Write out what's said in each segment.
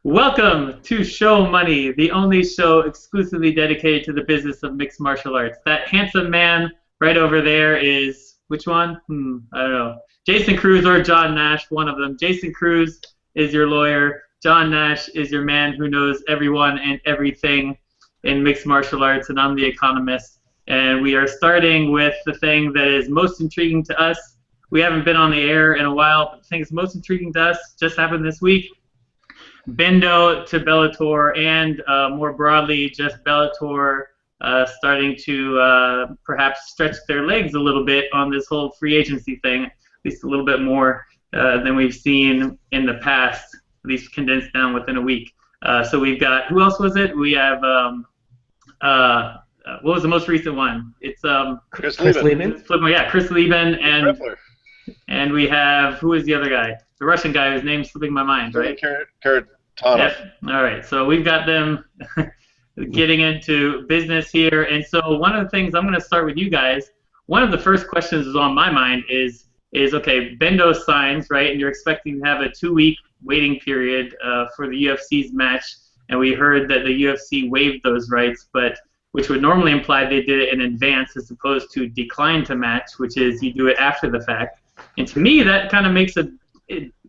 Welcome to Show Money, the only show exclusively dedicated to the business of mixed martial arts. That handsome man right over there is, which one? I don't know. Jason Cruz or John Nash, one of them. Jason Cruz is your lawyer. John Nash is your man who knows everyone and everything in mixed martial arts, and I'm the economist. And we are starting with the thing that is most intriguing to us. We haven't been on the air in a while, but the thing that's most intriguing to us just happened this week. Bendo to Bellator, and more broadly, just Bellator starting to perhaps stretch their legs a little bit on this whole free agency thing, at least a little bit more than we've seen in the past, at least condensed down within a week. So we've got, who else was it? We have, what was the most recent one? It's Chris Lieben. Yeah, Chris Lieben, and we have, who is the other guy? The Russian guy whose name's slipping my mind, right? Karatanov. Yep. All right. So we've got them getting into business here. And so one of the things, I'm going to start with you guys. One of the first questions is on my mind is okay, Bendo signs, right? And you're expecting to have a 2-week waiting period for the UFC's match. And we heard that the UFC waived those rights, but which would normally imply they did it in advance as opposed to decline to match, which is you do it after the fact. And to me, that kind of makes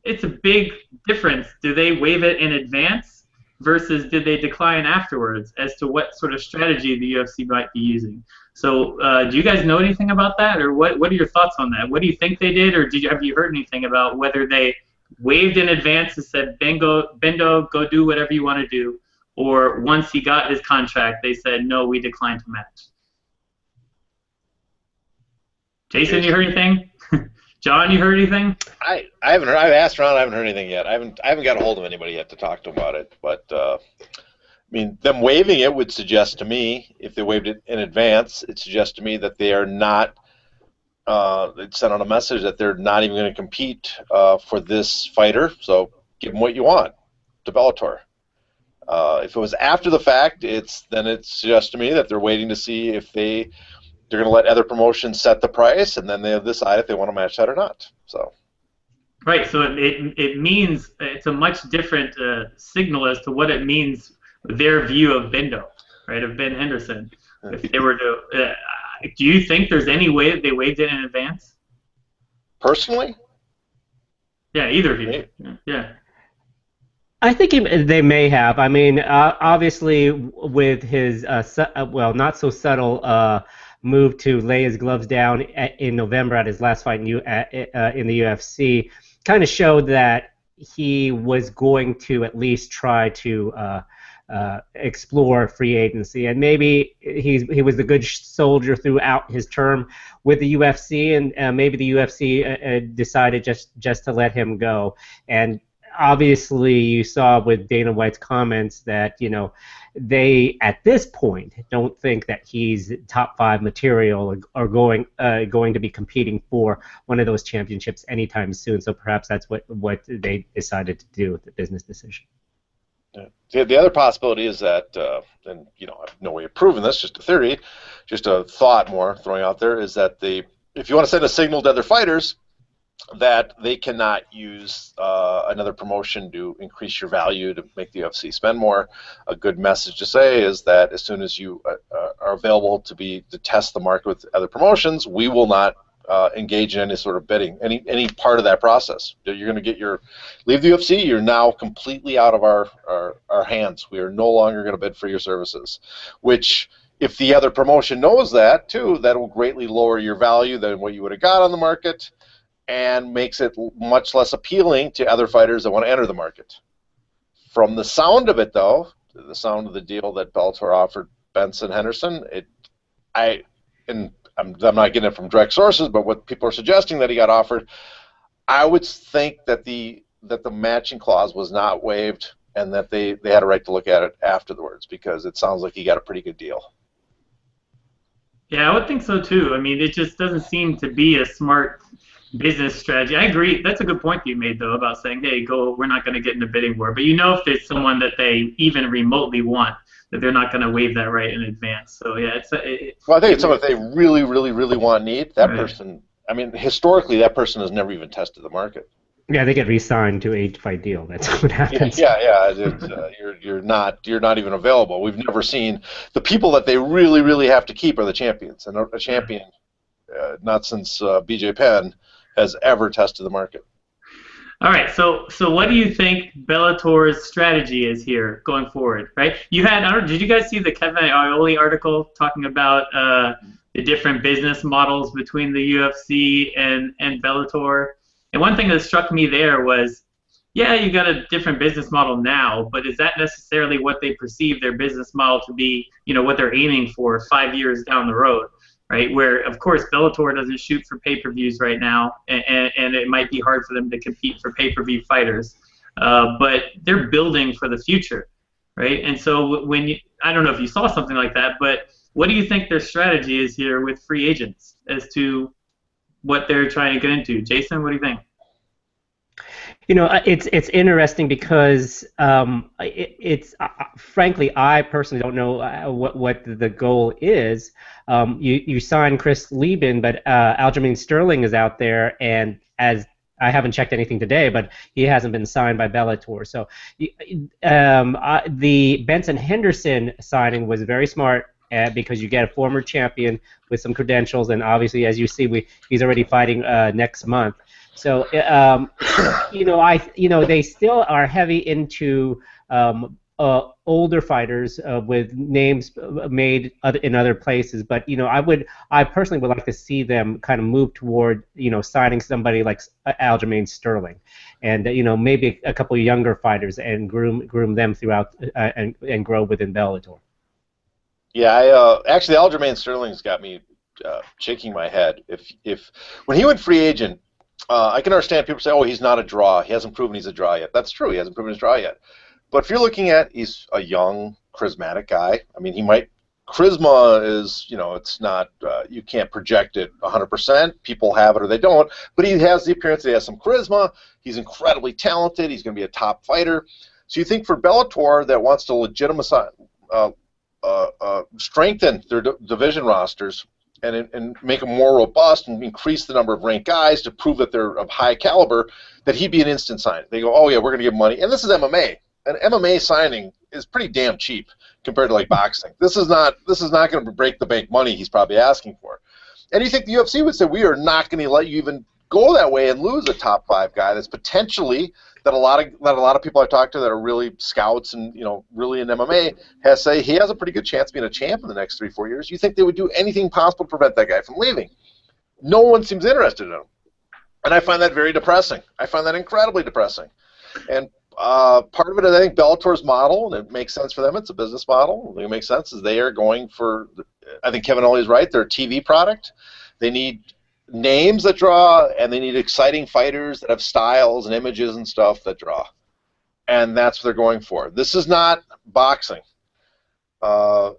it's a big difference. Do they waive it in advance versus did they decline afterwards as to what sort of strategy the UFC might be using? So do you guys know anything about that, or what are your thoughts on that? What do you think they did, or have you heard anything about whether they waived in advance and said, Bendo, go do whatever you want to do, or once he got his contract, they said, no, we decline to match? Jason, you heard anything? John, you heard anything? I haven't heard. I've asked around. I haven't heard anything yet. I haven't got a hold of anybody yet to talk to them about it. But I mean, them waiving it would suggest to me, if they waived it in advance, it suggests to me that they are not. It sent out a message that they're not even going to compete for this fighter. So give them what you want to Bellator. If it was after the fact, then it suggests to me that they're waiting to see if they're going to let other promotions set the price, and then they'll decide if they want to match that or not. So. Right. So it means it's a much different signal as to what it means their view of Bendo, right? Of Ben Henderson. If they were to, do you think there's any way that they waived it in advance? Personally? Yeah, either of you. Yeah. I think they may have. I mean, obviously, with his not so subtle move to lay his gloves down in November at his last fight in the UFC, kind of showed that he was going to at least try to explore free agency, and maybe he was a good soldier throughout his term with the UFC, and maybe the UFC decided just to let him go. And obviously, you saw with Dana White's comments that they at this point don't think that he's top 5 material or going to be competing for one of those championships anytime soon. So perhaps that's what they decided to do with the business decision. Yeah. The other possibility is that, and I have no way of proving this, just a theory, just a thought more throwing out there, is that if you want to send a signal to other fighters that they cannot use another promotion to increase your value to make the UFC spend more, a good message to say is that as soon as you are available to test the market with other promotions, we will not engage in any sort of bidding, any part of that process. You're going to leave the UFC, you're now completely out of our hands. We are no longer going to bid for your services, which, if the other promotion knows that too, that will greatly lower your value than what you would have got on the market, and makes it much less appealing to other fighters that want to enter the market. From the sound of it, though, the sound of the deal that Bellator offered Benson Henderson, I'm not getting it from direct sources, but what people are suggesting that he got offered, I would think that the matching clause was not waived, and that they had a right to look at it afterwards, because it sounds like he got a pretty good deal. Yeah, I would think so too. I mean, it just doesn't seem to be a smart business strategy. I agree. That's a good point you made, though, about saying, hey, we're not going to get in a bidding war. But if there's someone that they even remotely want, that they're not going to waive that right in advance. So, yeah. Well, I think it's someone that they really, really, really need. That person, I mean, historically, that person has never even tested the market. Yeah, they get re-signed to a fight deal. That's what Yeah, happens. yeah, yeah. You're not even available. We've never seen the people that they really really have to keep are the champions, and a champion not since BJ Penn has ever tested the market. All right, so what do you think Bellator's strategy is here going forward? Right, you had I don't, did you guys see the Kevin Iole article talking about the different business models between the UFC and Bellator? And one thing that struck me there was, yeah, you got a different business model now, but is that necessarily what they perceive their business model to be? You know, what they're aiming for 5 years down the road? Right? Where of course Bellator doesn't shoot for pay-per-views right now, and it might be hard for them to compete for pay-per-view fighters, but they're building for the future, right? And so when you, I don't know if you saw something like that, but what do you think their strategy is here with free agents as to what they're trying to get into? Jason, what do you think? It's interesting because it's frankly, I personally don't know what the goal is. You sign Chris Lieben, but Aljamain Sterling is out there, and as I haven't checked anything today, but he hasn't been signed by Bellator. So the Benson Henderson signing was very smart. Because you get a former champion with some credentials, and obviously, as you see, he's already fighting next month. So, they still are heavy into older fighters with names made in other places. But I personally would like to see them kind of move toward, signing somebody like Aljamain Sterling, and maybe a couple of younger fighters and groom them throughout and grow within Bellator. Yeah, I actually Aljamain Sterling's got me shaking my head. If when he went free agent, I can understand people say, "Oh, he's not a draw. He hasn't proven he's a draw yet." That's true. He hasn't proven his draw yet. But if you're looking at, he's a young, charismatic guy. I mean, charisma is, it's not, you can't project it 100%. People have it or they don't. But he has the appearance that he has some charisma. He's incredibly talented. He's going to be a top fighter. So you think for Bellator that wants to legitimize, strengthen their division rosters and make them more robust and increase the number of ranked guys to prove that they're of high caliber, that he'd be an instant sign. They go, oh yeah, we're going to give money. And this is MMA. An MMA signing is pretty damn cheap compared to like boxing. This is not going to break the bank money he's probably asking for. And you think the UFC would say, we are not going to let you even go that way and lose a top 5 guy that's potentially that a lot of people I talk to that are really scouts and really in MMA say he has a pretty good chance of being a champ in the next 3-4 years. You think they would do anything possible to prevent that guy from leaving? No one seems interested in him, and I find that very depressing. I find that incredibly depressing. And part of it is I think Bellator's model, and it makes sense for them. It's a business model. It makes sense is they are going for. I think Kevin Ollie is right. They're a TV product. They need names that draw, and they need exciting fighters that have styles and images and stuff that draw, and that's what they're going for. This is not boxing.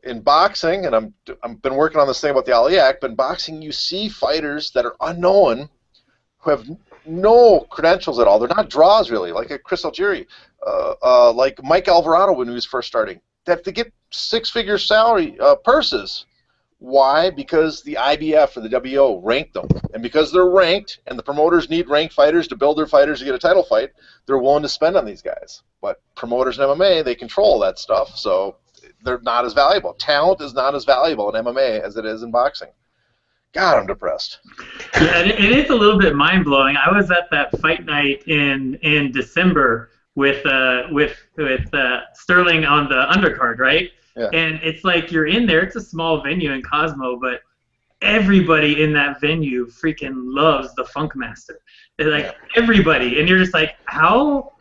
In boxing, and I've been working on this thing about the Ali Act, but in boxing you see fighters that are unknown who have no credentials at all. They're not draws really, like a Chris Algieri, like Mike Alvarado when he was first starting. They have to get 6-figure salary purses. Why? Because the IBF or the WO ranked them. And because they're ranked, and the promoters need ranked fighters to build their fighters to get a title fight, they're willing to spend on these guys. But promoters in MMA, they control that stuff, so they're not as valuable. Talent is not as valuable in MMA as it is in boxing. God, I'm depressed. Yeah, it is a little bit mind-blowing. I was at that fight night in December with Sterling on the undercard, right? Yeah. And it's like you're in there. It's a small venue in Cosmo, but everybody in that venue freaking loves the Funkmaster. Like everybody, and you're just like, how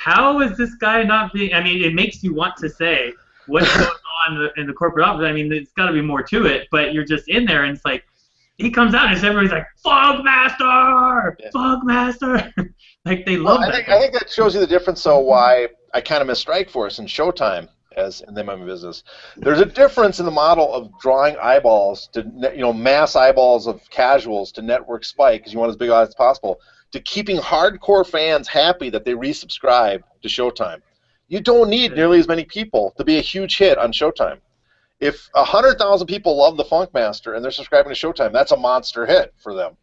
is this guy not being? I mean, it makes you want to say what's going on in the corporate office. I mean, there's got to be more to it, but you're just in there, and it's like he comes out and everybody's like, Funkmaster, Funkmaster. Like they love that. I think that shows you the difference. So why I kind of miss Strikeforce and Showtime as in the MMA business. There's a difference in the model of drawing eyeballs to mass eyeballs of casuals to network spike because you want as big odds as possible, to keeping hardcore fans happy that they resubscribe to Showtime. You don't need nearly as many people to be a huge hit on Showtime. If 100,000 people love the Funkmaster and they're subscribing to Showtime, that's a monster hit for them.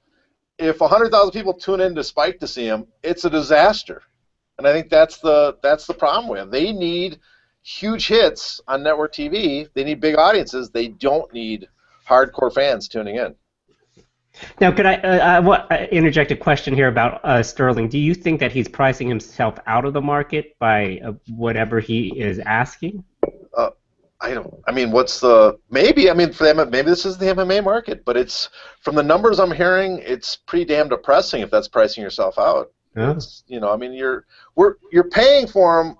if 100,000 people tune in to Spike to see him, it's a disaster. And I think that's the problem we have. They need huge hits on network TV. They need big audiences. They don't need hardcore fans tuning in. Now, could I interject a question here about Sterling? Do you think that he's pricing himself out of the market by whatever he is asking? I don't. I mean, what's the maybe? I mean, for them, maybe this is the MMA market, but it's from the numbers I'm hearing, it's pretty damn depressing if that's pricing yourself out. Oh. I mean, you're paying for him.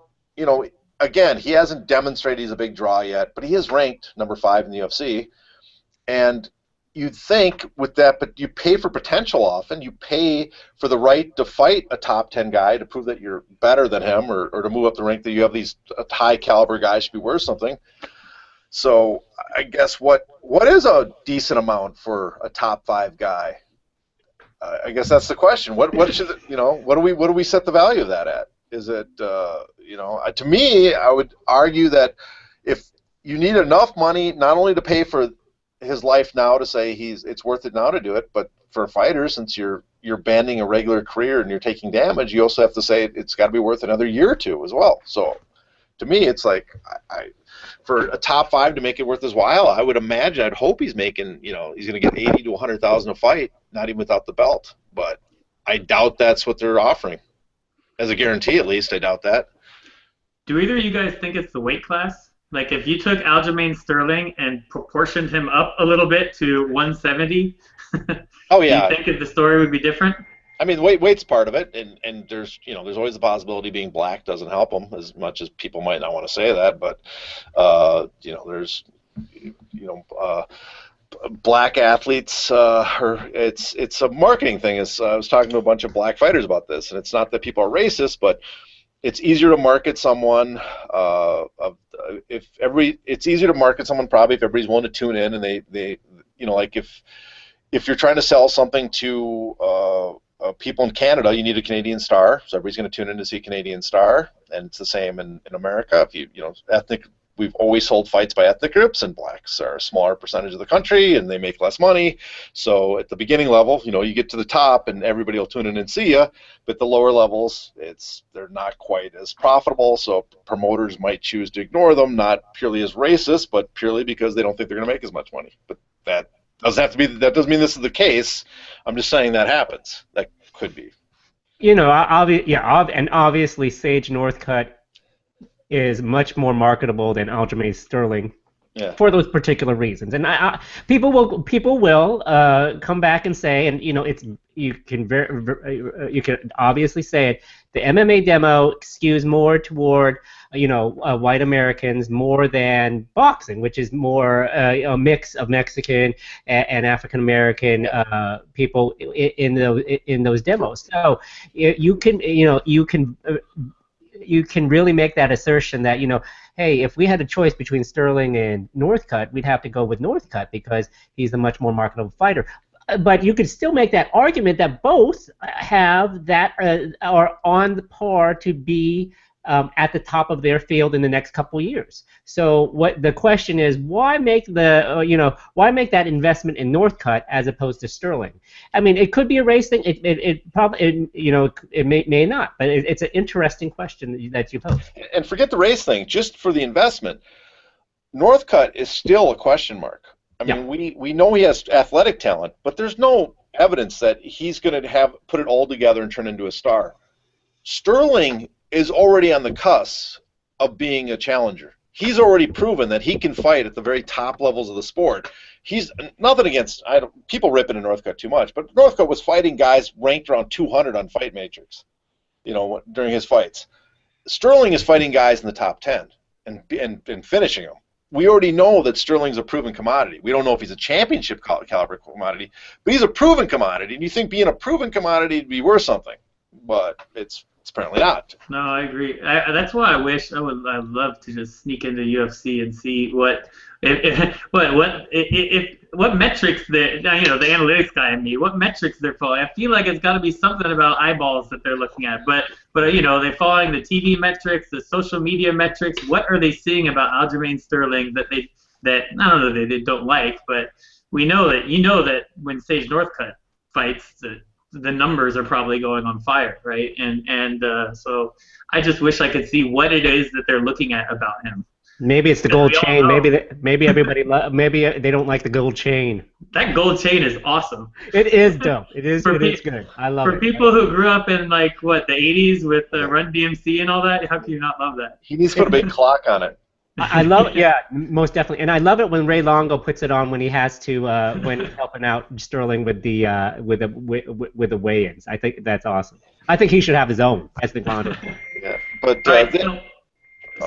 Again, he hasn't demonstrated he's a big draw yet, but he is ranked number 5 in the UFC, and you'd think with that, but you pay for potential often. You pay for the right to fight a top 10 guy to prove that you're better than him, or to move up the rank, that you have these high caliber guys should be worth something. So I guess what is a decent amount for a top 5 guy? I guess that's the question. What should what do we set the value of that at? Is it to me, I would argue that if you need enough money not only to pay for his life now to say it's worth it now to do it, but for a fighter, since you're banding a regular career and you're taking damage, you also have to say it's got to be worth another year or two as well. So to me, it's like for a top 5 to make it worth his while, I would imagine, I'd hope he's making, he's going to get 80 to 100,000 a fight, not even without the belt. But I doubt that's what they're offering. As a guarantee, at least, I doubt that. Do either of you guys think it's the weight class? Like, if you took Aljamain Sterling and proportioned him up a little bit to 170, oh yeah, do you think the story would be different? I mean, weight's part of it, and there's always the possibility being black doesn't help him, as much as people might not want to say that, but there's black athletes, it's a marketing thing. I was talking to a bunch of black fighters about this, and it's not that people are racist, but it's easier to market someone it's easier to market someone probably if everybody's willing to tune in, and they like if you're trying to sell something to people in Canada, you need a Canadian star, so everybody's going to tune in to see a Canadian star, and it's the same in America. If ethnic, we've always sold fights by ethnic groups, and blacks are a smaller percentage of the country, and they make less money. So at the beginning level, you get to the top, and everybody will tune in and see you. But the lower levels, they're not quite as profitable, so promoters might choose to ignore them, not purely as racist, but purely because they don't think they're going to make as much money. But that doesn't mean this is the case. I'm just saying that happens. That could be. And obviously Sage Northcutt is much more marketable than Aljamain Sterling for those particular reasons. And people will come back and say, and you can obviously say it, the MMA demo skews more toward white Americans more than boxing, which is more a mix of Mexican and African American people in those demos. So you can really make that assertion that, hey, if we had a choice between Sterling and Northcutt, we'd have to go with Northcutt because he's the much more marketable fighter. But you could still make that argument that both have that are on the par to be at the top of their field in the next couple years. So what the question is, why make why make that investment in Northcutt as opposed to Sterling? I mean, it could be a race thing. It probably it may not, but it's an interesting question that you pose. And forget the race thing. Just for the investment, Northcutt is still a question mark. I mean, we know he has athletic talent, but there's no evidence that he's going to put it all together and turn into a star. Sterling is already on the cusp of being a challenger. He's already proven that he can fight at the very top levels of the sport. He's nothing against people ripping in Northcutt too much, but Northcutt was fighting guys ranked around 200 on Fight Matrix, during his fights. Sterling is fighting guys in the top 10 and finishing them. We already know that Sterling's a proven commodity. We don't know if he's a championship caliber commodity, but he's a proven commodity. And you think being a proven commodity would be worth something, but it's apparently not. No, I agree. That's why I'd love to just sneak into UFC and see what metrics the analytics guy in me, what metrics they're following. I feel like it's got to be something about eyeballs that they're looking at. But they're following the TV metrics, the social media metrics. What are they seeing about Aljamain Sterling that not only they don't like, but we know that when Sage Northcutt fights, the numbers are probably going on fire, right? So I just wish I could see what it is that they're looking at about him. Maybe it's the Because gold we all chain. know Maybe everybody maybe they don't like the gold chain. that gold chain is awesome. It is dope. It is For good. I love for it. people who grew up in like what the 80s with Run DMC and all that, how can you not love that? He needs to put a big clock on it. I love it. Yeah, most definitely. And I love it when Ray Longo puts it on when he has to when he's helping out Sterling with the with the weigh-ins. I think that's awesome. I think he should have his own as the contest. Yeah, but Right,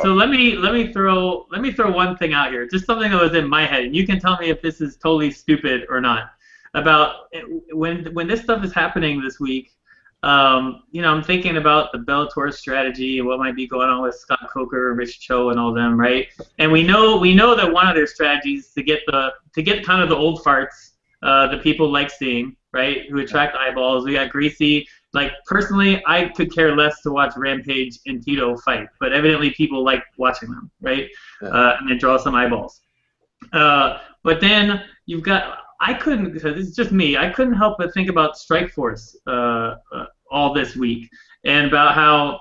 so let me throw one thing out here, just something that was in my head, and you can tell me if this is totally stupid or not. About when this stuff is happening this week, I'm thinking about the Bellator strategy and what might be going on with Scott Coker, Rich Cho, and all them, right? And we know that one of their strategies is to get kind of the old farts that people like seeing, right? Who attract eyeballs. We got Greasy. Like, personally, I could care less to watch Rampage and Tito fight, but evidently people like watching them, right? And they draw some eyeballs. But then you've got, because it's just me, I couldn't help but think about Strikeforce all this week, and about how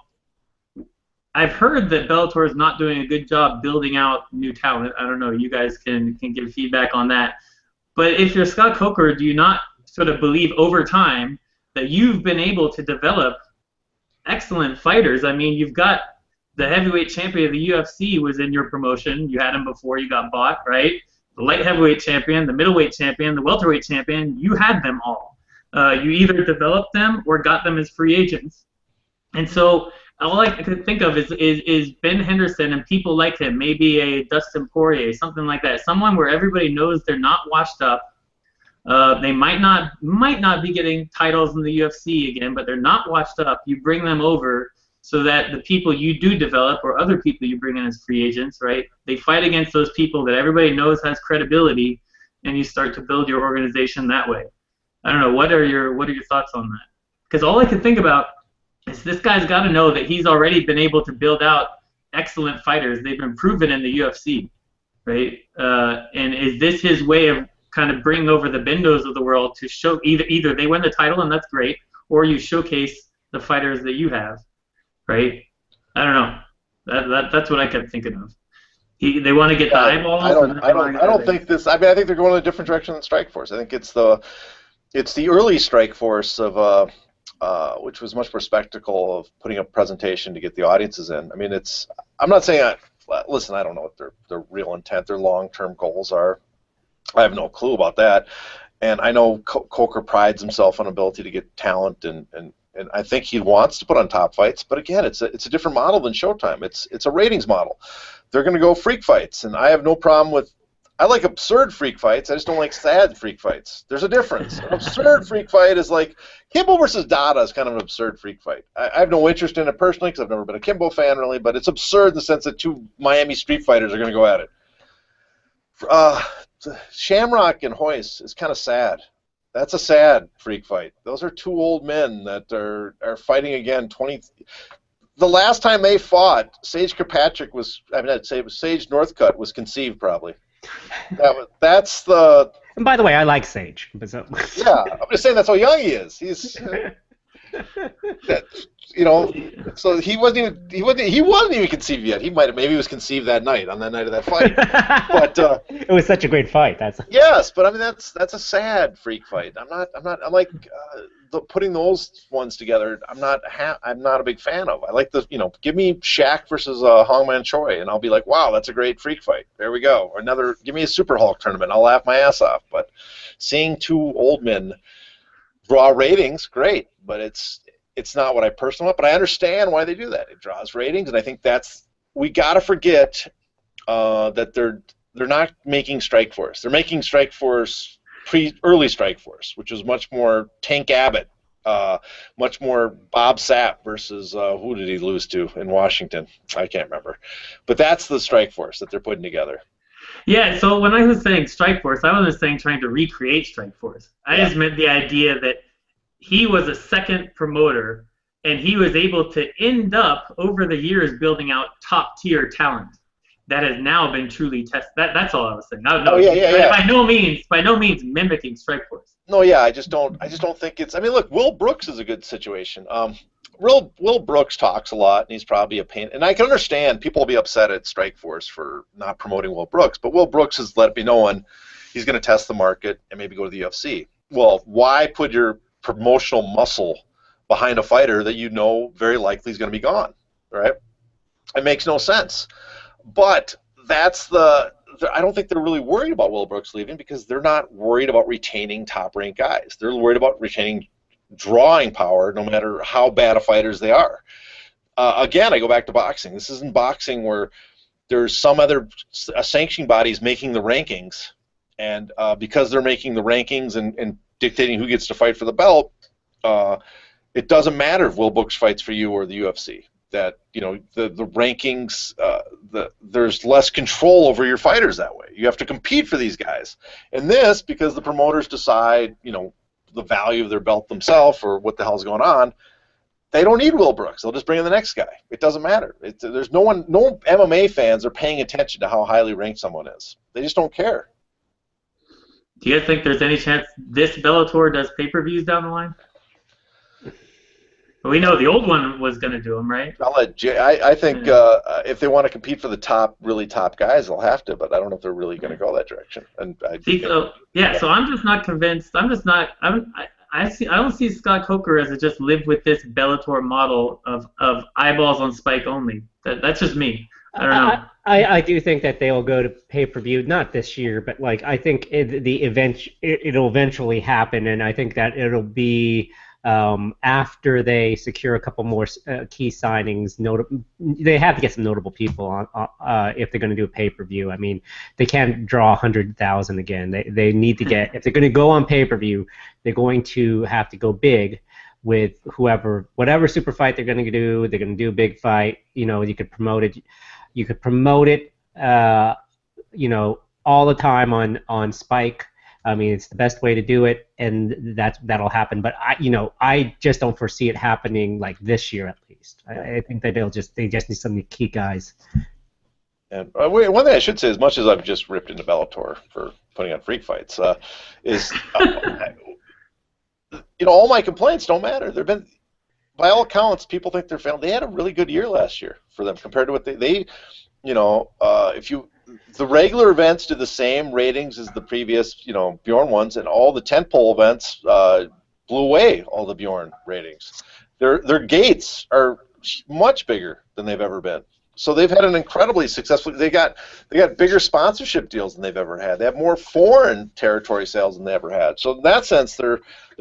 I've heard that Bellator is not doing a good job building out new talent. I don't know, you guys can give feedback on that. But if you're Scott Coker, do you not sort of believe over time that you've been able to develop excellent fighters? I mean, you've got the heavyweight champion of the UFC was in your promotion. You had him before you got bought, right? The light heavyweight champion, the middleweight champion, the welterweight champion, you had them all. You either developed them or got them as free agents. And so all I could think of is Ben Henderson and people like him, maybe a Dustin Poirier, something like that. Someone where everybody knows they're not washed up. They might not be getting titles in the UFC again, but they're not washed up. You bring them over so that the people you do develop or other people you bring in as free agents, right, they fight against those people that everybody knows has credibility, and you start to build your organization that way. I don't know. What are your thoughts on that? Because all I can think about is this guy's got to know that he's already been able to build out excellent fighters. They've been proven in the UFC, right? And is this his way of kind of bringing over the Bendos of the world to show either they win the title and that's great, or you showcase the fighters that you have, right? I don't know. That's what I kept thinking of. They want to get the eyeballs. I don't think this. I mean, I think they're going in a different direction than Strikeforce. I think it's the early Strikeforce of which was much more spectacle of putting up presentation to get the audiences in. I mean, I'm not saying listen, I don't know what their real intent, their long-term goals are. I have no clue about that. And I know Coker prides himself on ability to get talent, and I think he wants to put on top fights. But again, it's a different model than Showtime. It's a ratings model. They're going to go freak fights, and I have no problem with. I like absurd freak fights. I just don't like sad freak fights. There's a difference. An absurd freak fight is like Kimbo versus Dada is kind of an absurd freak fight. I have no interest in it personally because I've never been a Kimbo fan really, but it's absurd in the sense that two Miami street fighters are going to go at it. Shamrock and Hoist is kind of sad. That's a sad freak fight. Those are two old men that are fighting again. The last time they fought, Sage Kirkpatrick I'd say it was Sage Northcutt was conceived probably. That's the. And by the way, I like Sage. Yeah, I'm just saying that's how young he is. He's, so he wasn't even conceived yet. Maybe he was conceived that night on that night of that fight. But it was such a great fight. Yes, but I mean that's a sad freak fight. I'm like putting those ones together. I'm not a big fan of. I like give me Shaq versus Hongman Choi, and I'll be like, wow, that's a great freak fight. There we go. Or give me a Super Hulk tournament. I'll laugh my ass off. But seeing two old men draw ratings, great. But it's not what I personally want. But I understand why they do that. It draws ratings, and I think we got to forget that they're not making Strikeforce. They're making Strikeforce early Strikeforce, which was much more Tank Abbott, much more Bob Sapp versus who did he lose to in Washington? I can't remember. But that's the Strikeforce that they're putting together. Yeah, so when I was saying Strikeforce, I wasn't saying trying to recreate Strikeforce. I just meant the idea that he was a second promoter, and he was able to end up, over the years, building out top-tier talent. that has now been truly tested. That's all I was saying. No, Oh no, yeah, yeah, yeah. by no means mimicking Strikeforce. No, yeah, I just don't think it's. I mean, look, Will Brooks is a good situation. Will Brooks talks a lot, and he's probably a pain. And I can understand people will be upset at Strikeforce for not promoting Will Brooks, but Will Brooks has let it be known he's going to test the market and maybe go to the UFC. Well, why put your promotional muscle behind a fighter that you know very likely is going to be gone, right? It makes no sense. But I don't think they're really worried about Will Brooks leaving because they're not worried about retaining top-ranked guys. They're worried about retaining drawing power no matter how bad of fighters they are. Again, I go back to boxing. This isn't boxing where there's some other sanctioning bodies making the rankings, and because they're making the rankings and dictating who gets to fight for the belt, it doesn't matter if Will Brooks fights for you or the UFC. That the rankings, there's less control over your fighters that way. You have to compete for these guys, and this because the promoters decide the value of their belt themselves or what the hell's going on. They don't need Will Brooks. They'll just bring in the next guy. It doesn't matter. There's no MMA fans are paying attention to how highly ranked someone is. They just don't care. Do you guys think there's any chance this Bellator does pay-per-views down the line? We know the old one was going to do them, right? I think if they want to compete for the really top guys, they'll have to. But I don't know if they're really going to go that direction. And so I'm just not convinced. I'm just not. I don't see Scott Coker as a just live with this Bellator model of eyeballs on Spike only. That's just me. I don't know. I do think that they'll go to pay-per-view, not this year, but I think it'll eventually happen, and I think that it'll be. After they secure a couple more key signings, they have to get some notable people on if they're going to do a pay-per-view. I mean, they can't draw 100,000 again. They need to get, if they're going to go on pay-per-view, they're going to have to go big with whatever super fight they're going to do. They're going to do a big fight. You could promote it. You could promote it. All the time on Spike. I mean, it's the best way to do it, and that'll happen. But I just don't foresee it happening like this year at least. I think that they just need some key guys. And one thing I should say, as much as I've just ripped into Bellator for putting on freak fights, is all my complaints don't matter. There've been, by all accounts, people think they're failing. They had a really good year last year for them compared to what the regular events did the same ratings as the previous, Bjorn ones, and all the tentpole events blew away all the Bjorn ratings. Their gates are much bigger than they've ever been. So they've had an incredibly successful. They got bigger sponsorship deals than they've ever had. They have more foreign territory sales than they ever had. So in that sense, they're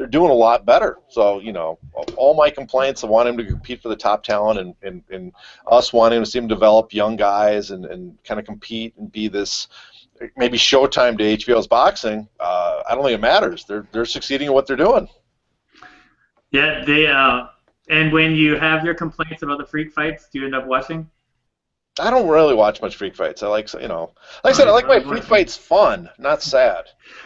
doing a lot better. So all my complaints of wanting to compete for the top talent and us wanting to see them develop young guys and kind of compete and be this maybe Showtime to HBO's boxing. I don't think it matters. They're succeeding at what they're doing. Yeah, they. And when you have your complaints about the freak fights, do you end up watching? I don't really watch much freak fights. I like I said, I like my freak fights fun, not sad.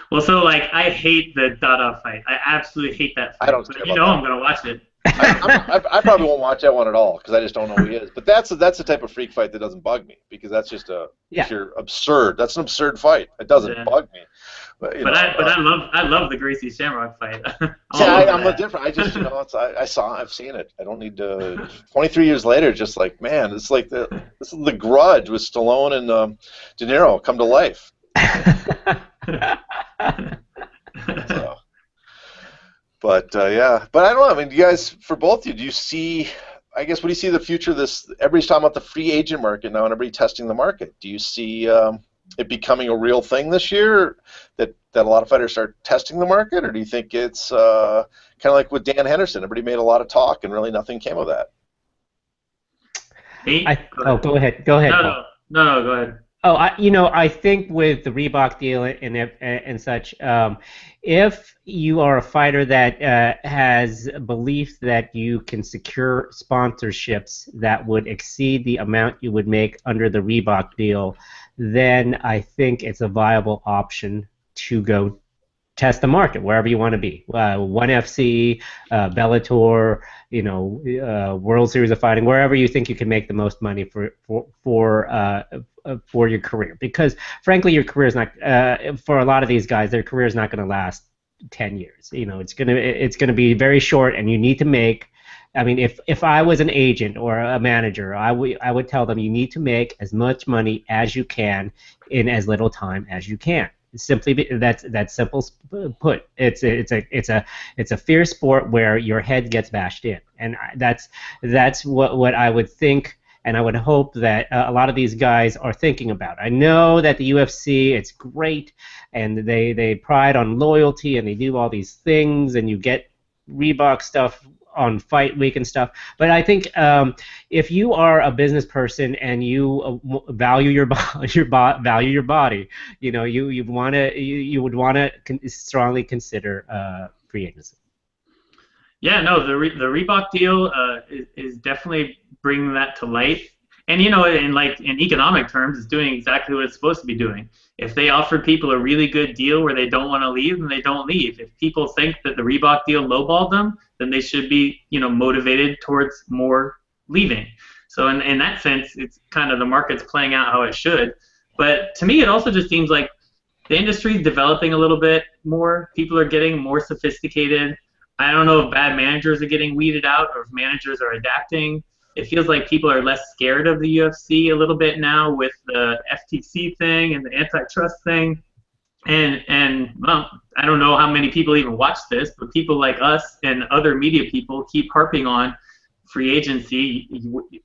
Well, so I hate the Dada fight. I absolutely hate that fight. I don't care about that. I'm gonna watch it. I probably won't watch that one at all because I just don't know who he is. But that's the type of freak fight that doesn't bug me because that's just pure absurd. That's an absurd fight. It doesn't bug me. But I love the Gracie Shamrock fight. I'm a different. I just I've seen it. I don't need to. 23 years later, just man, it's like this is The Grudge with Stallone and De Niro come to life. So. But I don't know. I mean, you guys, for both of you, do you see? I guess what do you see the future of this? Everybody's talking about the free agent market now, and everybody testing the market. Do you see it becoming a real thing this year? That a lot of fighters start testing the market, or do you think it's kind of like with Dan Henderson? Everybody made a lot of talk, and really nothing came of that. Go ahead. Go ahead. No, go ahead. Oh, I think with the Reebok deal and such, if you are a fighter that has belief that you can secure sponsorships that would exceed the amount you would make under the Reebok deal, then I think it's a viable option to go test the market wherever you want to be. One FC, Bellator, World Series of Fighting, wherever you think you can make the most money for your career. Because frankly, your career is not for a lot of these guys, their career is not going to last 10 years. It's gonna be very short, and you need to make. I mean, if I was an agent or a manager, I would tell them you need to make as much money as you can in as little time as you can. That's simple put. It's a fierce sport where your head gets bashed in, and that's what I would think, and I would hope that a lot of these guys are thinking about. I know that the UFC, it's great, and they pride on loyalty, and they do all these things, and you get Reebok stuff on fight week and stuff. But I think if you are a business person and you value your value your body, you would want to strongly consider free agency. Yeah, no, the Reebok deal is definitely bringing that to light. And in economic terms, it's doing exactly what it's supposed to be doing. If they offered people a really good deal where they don't want to leave, then they don't leave. If people think that the Reebok deal lowballed them, then they should be, motivated towards more leaving. So in that sense, it's kind of the market's playing out how it should. But to me, it also just seems like the industry is developing a little bit more. People are getting more sophisticated. I don't know if bad managers are getting weeded out or if managers are adapting. It feels like people are less scared of the UFC a little bit now with the FTC thing and the antitrust thing. And well, I don't know how many people even watch this, but people like us and other media people keep harping on free agency.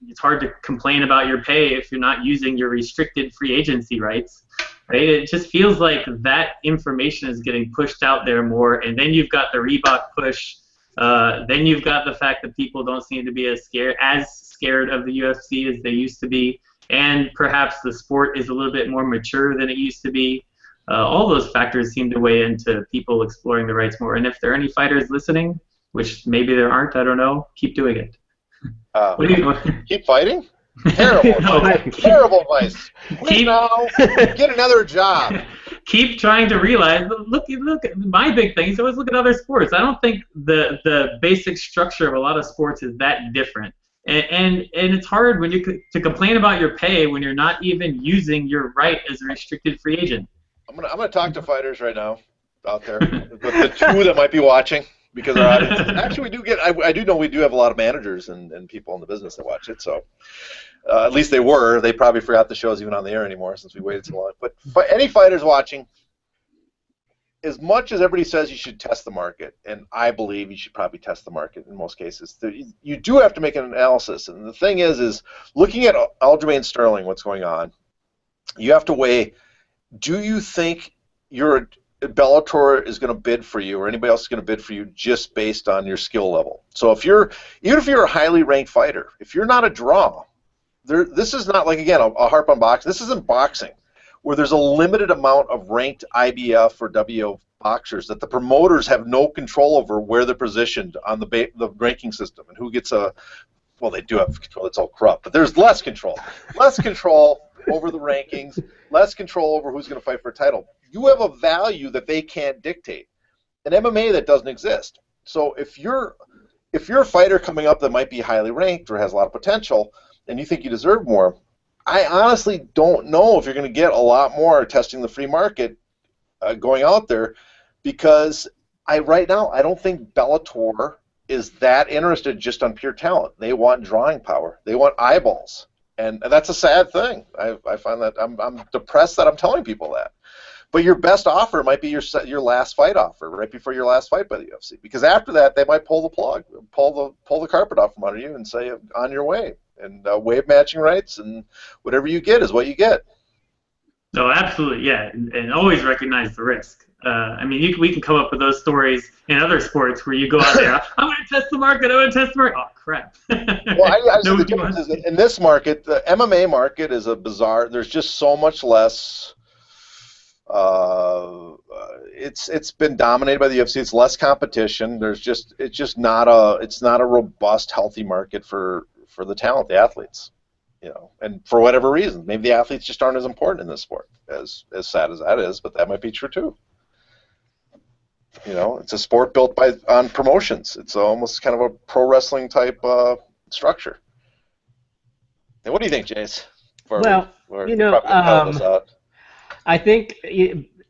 It's hard to complain about your pay if you're not using your restricted free agency rights, right? It just feels like that information is getting pushed out there more, and then you've got the Reebok push. Then you've got the fact that people don't seem to be as scared of the UFC as they used to be, and perhaps the sport is a little bit more mature than it used to be. All those factors seem to weigh into people exploring the rights more. And if there are any fighters listening, which maybe there aren't, I don't know, keep doing it. Keep fighting? Terrible advice. Terrible advice. Get another job. Keep trying to realize, look, my big thing is always look at other sports. I don't think the basic structure of a lot of sports is that different. And it's hard when to complain about your pay when you're not even using your right as a restricted free agent. I'm gonna talk to fighters right now out there, the two that might be watching, because our audience, actually I do know we do have a lot of managers and people in the business that watch it. So at least they were. They probably forgot the show's even on the air anymore since we waited so long. But any fighters watching, as much as everybody says you should test the market, and I believe you should probably test the market in most cases, you do have to make an analysis. And the thing is looking at Aljamain Sterling, what's going on, you have to weigh, do you think Bellator is going to bid for you, or anybody else is going to bid for you just based on your skill level? So even if you're a highly ranked fighter, if you're not a draw, this is not like, again, a harp on boxing. This isn't boxing, where there's a limited amount of ranked IBF or WO boxers that the promoters have no control over where they're positioned on the ranking system and who gets well, they do have control. It's all corrupt, but there's less control over the rankings, less control over who's going to fight for a title. You have a value that they can't dictate. In MMA, that doesn't exist. So if you're a fighter coming up that might be highly ranked or has a lot of potential, and you think you deserve more, I honestly don't know if you're going to get a lot more testing the free market going out there, because right now I don't think Bellator is that interested just on pure talent. They want drawing power. They want eyeballs. And that's a sad thing. I find that I'm depressed that I'm telling people that. But your best offer might be your last fight offer, right before your last fight by the UFC. Because after that, they might pull the plug, pull the carpet off from under you and say, on your way. And waive matching rights, and whatever you get is what you get. No, absolutely, yeah. And always recognize the risk. I mean, we can come up with those stories in other sports where you go out there, I'm going to test the market, Oh, crap. Well, I the difference is in this market, the MMA market is a bizarre, there's just so much less, it's been dominated by the UFC. It's less competition. It's not a robust, healthy market for the talent, the athletes. And for whatever reason, maybe the athletes just aren't as important in this sport, as sad as that is, but that might be true too. You know, it's a sport built on promotions. It's almost kind of a pro wrestling type structure. And what do you think, Jace? Before Well, we're you know, probably gonna pedal this out. I think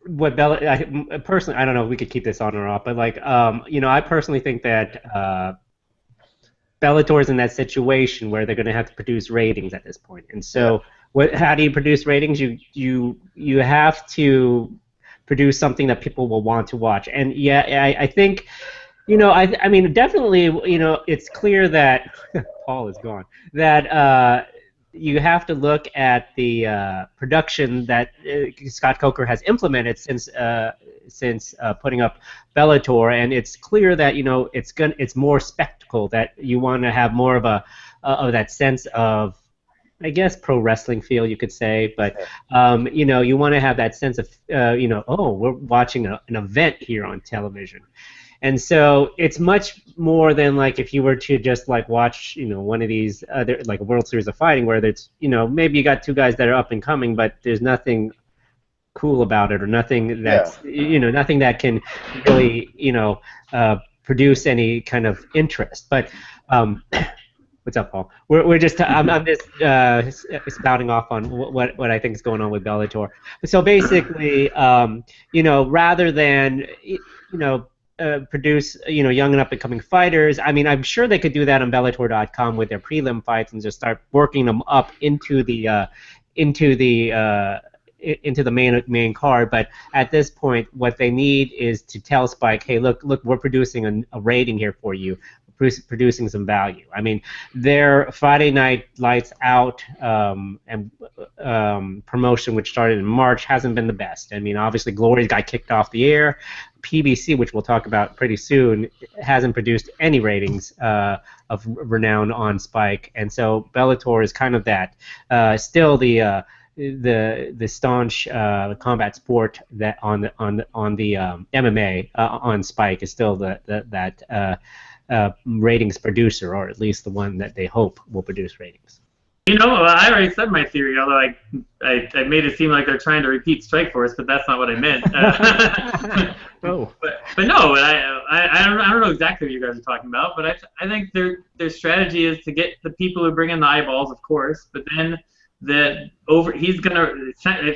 what Bella, personally, I don't know if we could keep this on or off, but like, I personally think that Bellator's in that situation where they're going to have to produce ratings at this point. And so, how do you produce ratings? You have to produce something that people will want to watch. And yeah, I think, I mean, definitely, it's clear that Paul is gone. That you have to look at the production that Scott Coker has implemented since putting up Bellator, and it's clear that it's more spectacle, that you want to have more of that sense of, I guess, pro wrestling feel, you could say, but you want to have that sense of oh, we're watching an event here on television. And so it's much more than like if you were to just like watch, one of these other, like a World Series of Fighting, where it's, maybe you got two guys that are up and coming, but there's nothing cool about it, or nothing that's, nothing that can really, produce any kind of interest. But what's up, Paul? We're just I'm just spouting off on what I think is going on with Bellator. So basically, rather than produce young and up and coming fighters. I mean, I'm sure they could do that on Bellator.com with their prelim fights and just start working them up into the main card. But at this point, what they need is to tell Spike, hey, look, we're producing a rating here for you. Producing some value. I mean, their Friday Night Lights Out and promotion, which started in March, hasn't been the best. I mean, obviously, Glory got kicked off the air. PBC, which we'll talk about pretty soon, hasn't produced any ratings of renown on Spike, and so Bellator is kind of that. Still the staunch combat sport that on the MMA on Spike is still that ratings producer, or at least the one that they hope will produce ratings. I already said my theory, although I made it seem like they're trying to repeat Strikeforce, but that's not what I meant. Oh. But no, I don't know exactly what you guys are talking about, but I think their strategy is to get the people who bring in the eyeballs, of course, but then it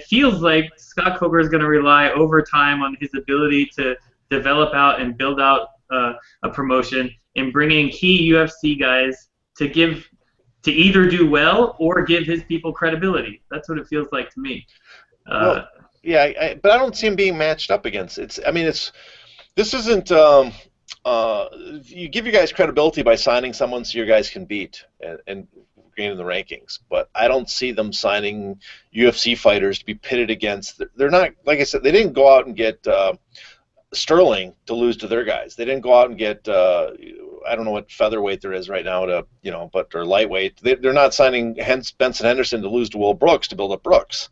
feels like Scott Coker is gonna rely over time on his ability to develop out and build out a promotion and bringing key UFC guys to either do well or give his people credibility. That's what it feels like to me. Well, yeah, but I don't see him being matched up against. This isn't. You give your guys credibility by signing someone so your guys can beat and gain in the rankings. But I don't see them signing UFC fighters to be pitted against. They're not, like I said, they didn't go out and get Sterling to lose to their guys. They didn't go out and get I don't know what featherweight there is right now but they're lightweight. They're not signing Benson Henderson to lose to Will Brooks to build up Brooks.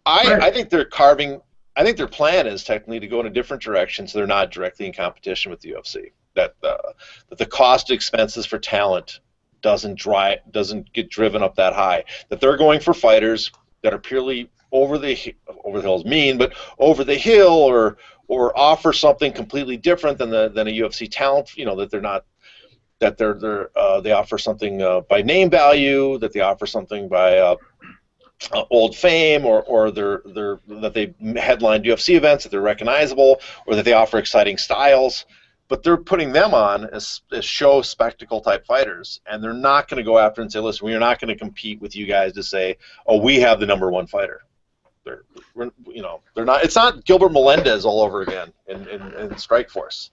I think they're carving. I think their plan is technically to go in a different direction, so they're not directly in competition with the UFC. That the cost expenses for talent doesn't get driven up that high. That they're going for fighters that are purely over the hill is mean, but over the hill or offer something completely different than a UFC talent. That they're not. That they offer something by name value. That they offer something by old fame, or that they headline UFC events, that they're recognizable, or that they offer exciting styles. But they're putting them on as show spectacle type fighters, and they're not going to go after and say, listen, we're not going to compete with you guys to say, oh, we have the #1 fighter. They're not. It's not Gilbert Melendez all over again in Strikeforce.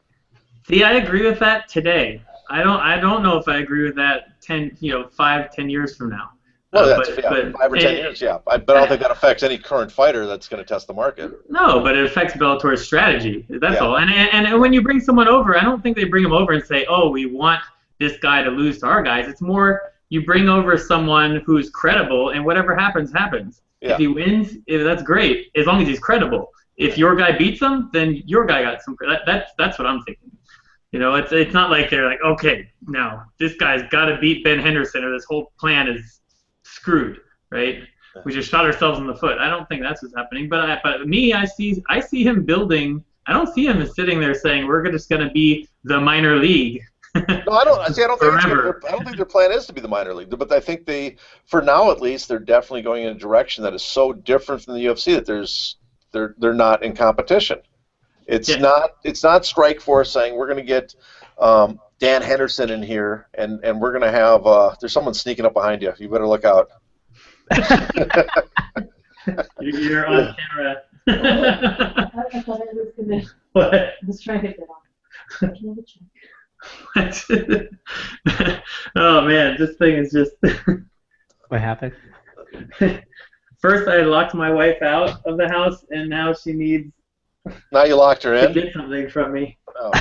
See, I agree with that today. I don't know if I agree with that 5, 10 years from now. Well, that's 5 or 10 years, yeah. But I don't think that affects any current fighter that's going to test the market. No, but it affects Bellator's strategy. That's all. And when you bring someone over, I don't think they bring them over and say, oh, we want this guy to lose to our guys. It's more you bring over someone who's credible, and whatever happens, happens. Yeah. If he wins, that's great, as long as he's credible. If your guy beats him, then your guy got some. That's what I'm thinking. It's not like they're like, okay, now this guy's got to beat Ben Henderson, or this whole plan is screwed, right? We just shot ourselves in the foot. I don't think that's what's happening. But me, I see him building. I don't see him as sitting there saying we're just going to be the minor league. No, I don't. See, I don't think Forever. I don't think their plan is to be the minor league, but I think for now at least, they're definitely going in a direction that is so different from the UFC that they're not in competition. It's Yeah. not Strikeforce saying we're going to get Dan Henderson in here and we're going to have there's someone sneaking up behind you. You better look out. You're on camera. I thought I was gonna. What? I was trying to get on. Can I have a check? Oh man, this thing is just. What happened? First, I locked my wife out of the house, and now she needs Now you locked her to in. get something from me. Oh.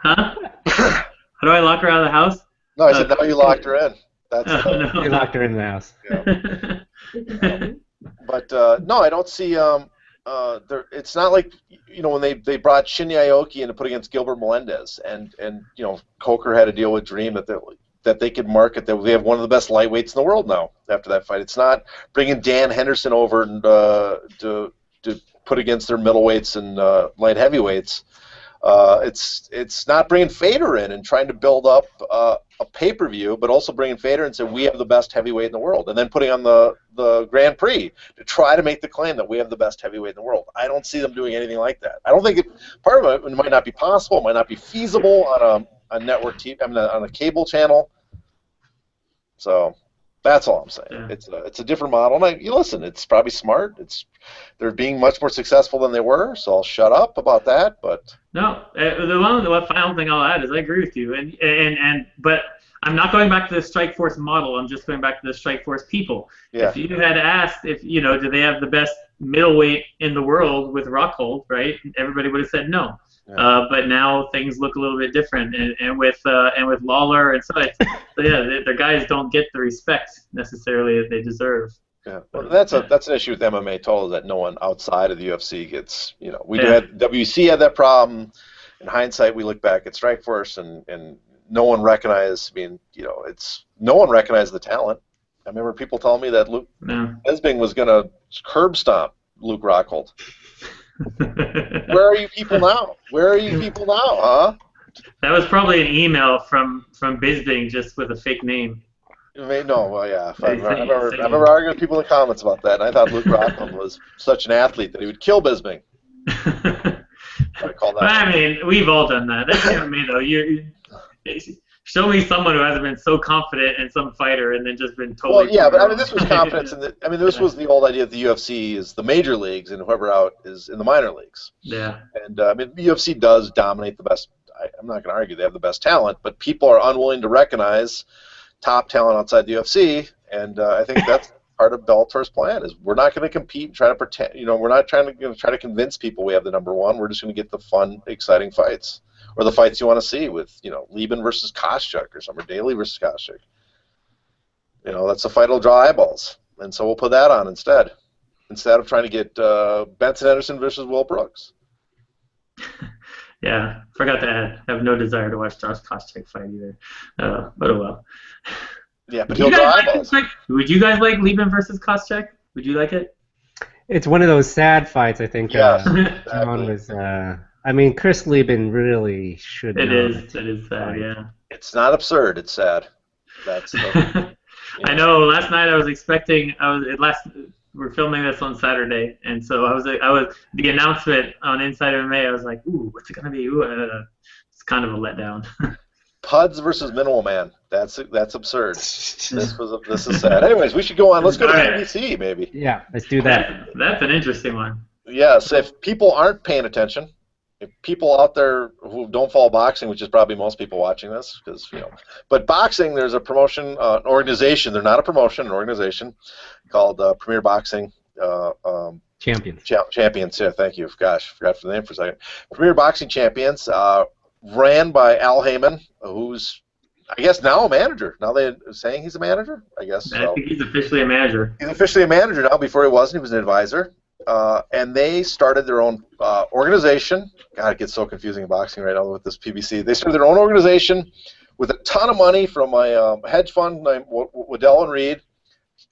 Huh? How do I lock her out of the house? No, I said now you locked her in. That's Oh, no. You locked her in the house. yeah. But no, I don't see. It's not like when they brought Shinya Aoki in to put against Gilbert Melendez, and Coker had to deal with Dream that they could market that we have one of the best lightweights in the world now after that fight. It's not bringing Dan Henderson over and to put against their middleweights and light heavyweights. It's not bringing Fader in and trying to build up a pay-per-view, but also bringing Fader and saying we have the best heavyweight in the world, and then putting on the Grand Prix to try to make the claim that we have the best heavyweight in the world. I don't see them doing anything like that. I don't think part of it might not be possible, it might not be feasible on a network TV, on a cable channel. So that's all I'm saying. Yeah. It's a different model, and listen, it's probably smart. They're being much more successful than they were, so I'll shut up about that. But No, the final thing I'll add is I agree with you, but I'm not going back to the Strikeforce model. I'm just going back to the Strikeforce people. yeah, If you had asked do they have the best middleweight in the world with Rockhold, right? Everybody would have said no. Yeah. But now things look a little bit different, and with Lawler and so yeah, their guys don't get the respect necessarily that they deserve. yeah. Well, that's an issue with MMA total, that no one outside of the UFC gets. WC had that problem. In hindsight, we look back at Strikeforce and no one recognized. No one recognized the talent. I remember people telling me that Luke Bisping was going to curb stomp Luke Rockhold. Where are you people now? Huh? That was probably an email from Bisping just with a fake name. No, well, yeah. I remember arguing with people in the comments about that, and I thought Luke Rockhold was such an athlete that he would kill Bisping. I mean, we've all done that. That's MMA, though. Show me someone who hasn't been so confident in some fighder and then just been totally. Well, yeah, but this was confidence in the. This was the old idea that the UFC is the major leagues and whoever out is in the minor leagues. Yeah. And the UFC does dominate the best. I'm not going to argue they have the best talent, but people are unwilling to recognize top talent outside the UFC, and I think that's part of Bellator's plan. Is we're not going to compete and try to pretend. We're not trying to convince people we have the number one. We're just going to get the fun, exciting fights. Or the fights you want to see with, Lieben versus Koscheck or something, or Daly versus Koscheck. That's a fight that'll draw eyeballs. And so we'll put that on instead of trying to get Benson Henderson versus Will Brooks. Yeah, forgot to add. I have no desire to watch Josh Koscheck fight either. But oh well. Yeah, but he'll draw eyeballs. Would you guys like Lieben versus Koscheck? Would you like it? It's one of those sad fights, I think. Yes, John was. Chris Lieben really should. It is sad, yeah. It's not absurd. It's sad. That's. I know. Last night I was expecting. We're filming this on Saturday, and so I was the announcement on Inside MMA. I was like, ooh, what's it gonna be? It's kind of a letdown. Puds versus Minimal Man. That's absurd. This is sad. Anyways, we should go on. Let's go to PBC, maybe. Yeah, let's do that. That's an interesting one. Yes, if people aren't paying attention. If people out there who don't follow boxing, which is probably most people watching this, but boxing, there's a promotion, an organization. They're not a promotion, an organization called Premier Boxing Champions. Champions. Yeah, thank you. Gosh, forgot for the name for a second. Premier Boxing Champions, ran by Al Heyman, who's I guess now a manager. Now they're saying he's a manager. I guess. I think he's officially a manager. He's officially a manager now. Before he wasn't. He was an advisor. And they started their own organization. God, it gets so confusing in boxing right now with this PBC. They started their own organization with a ton of money from a hedge fund named Waddell and Reed.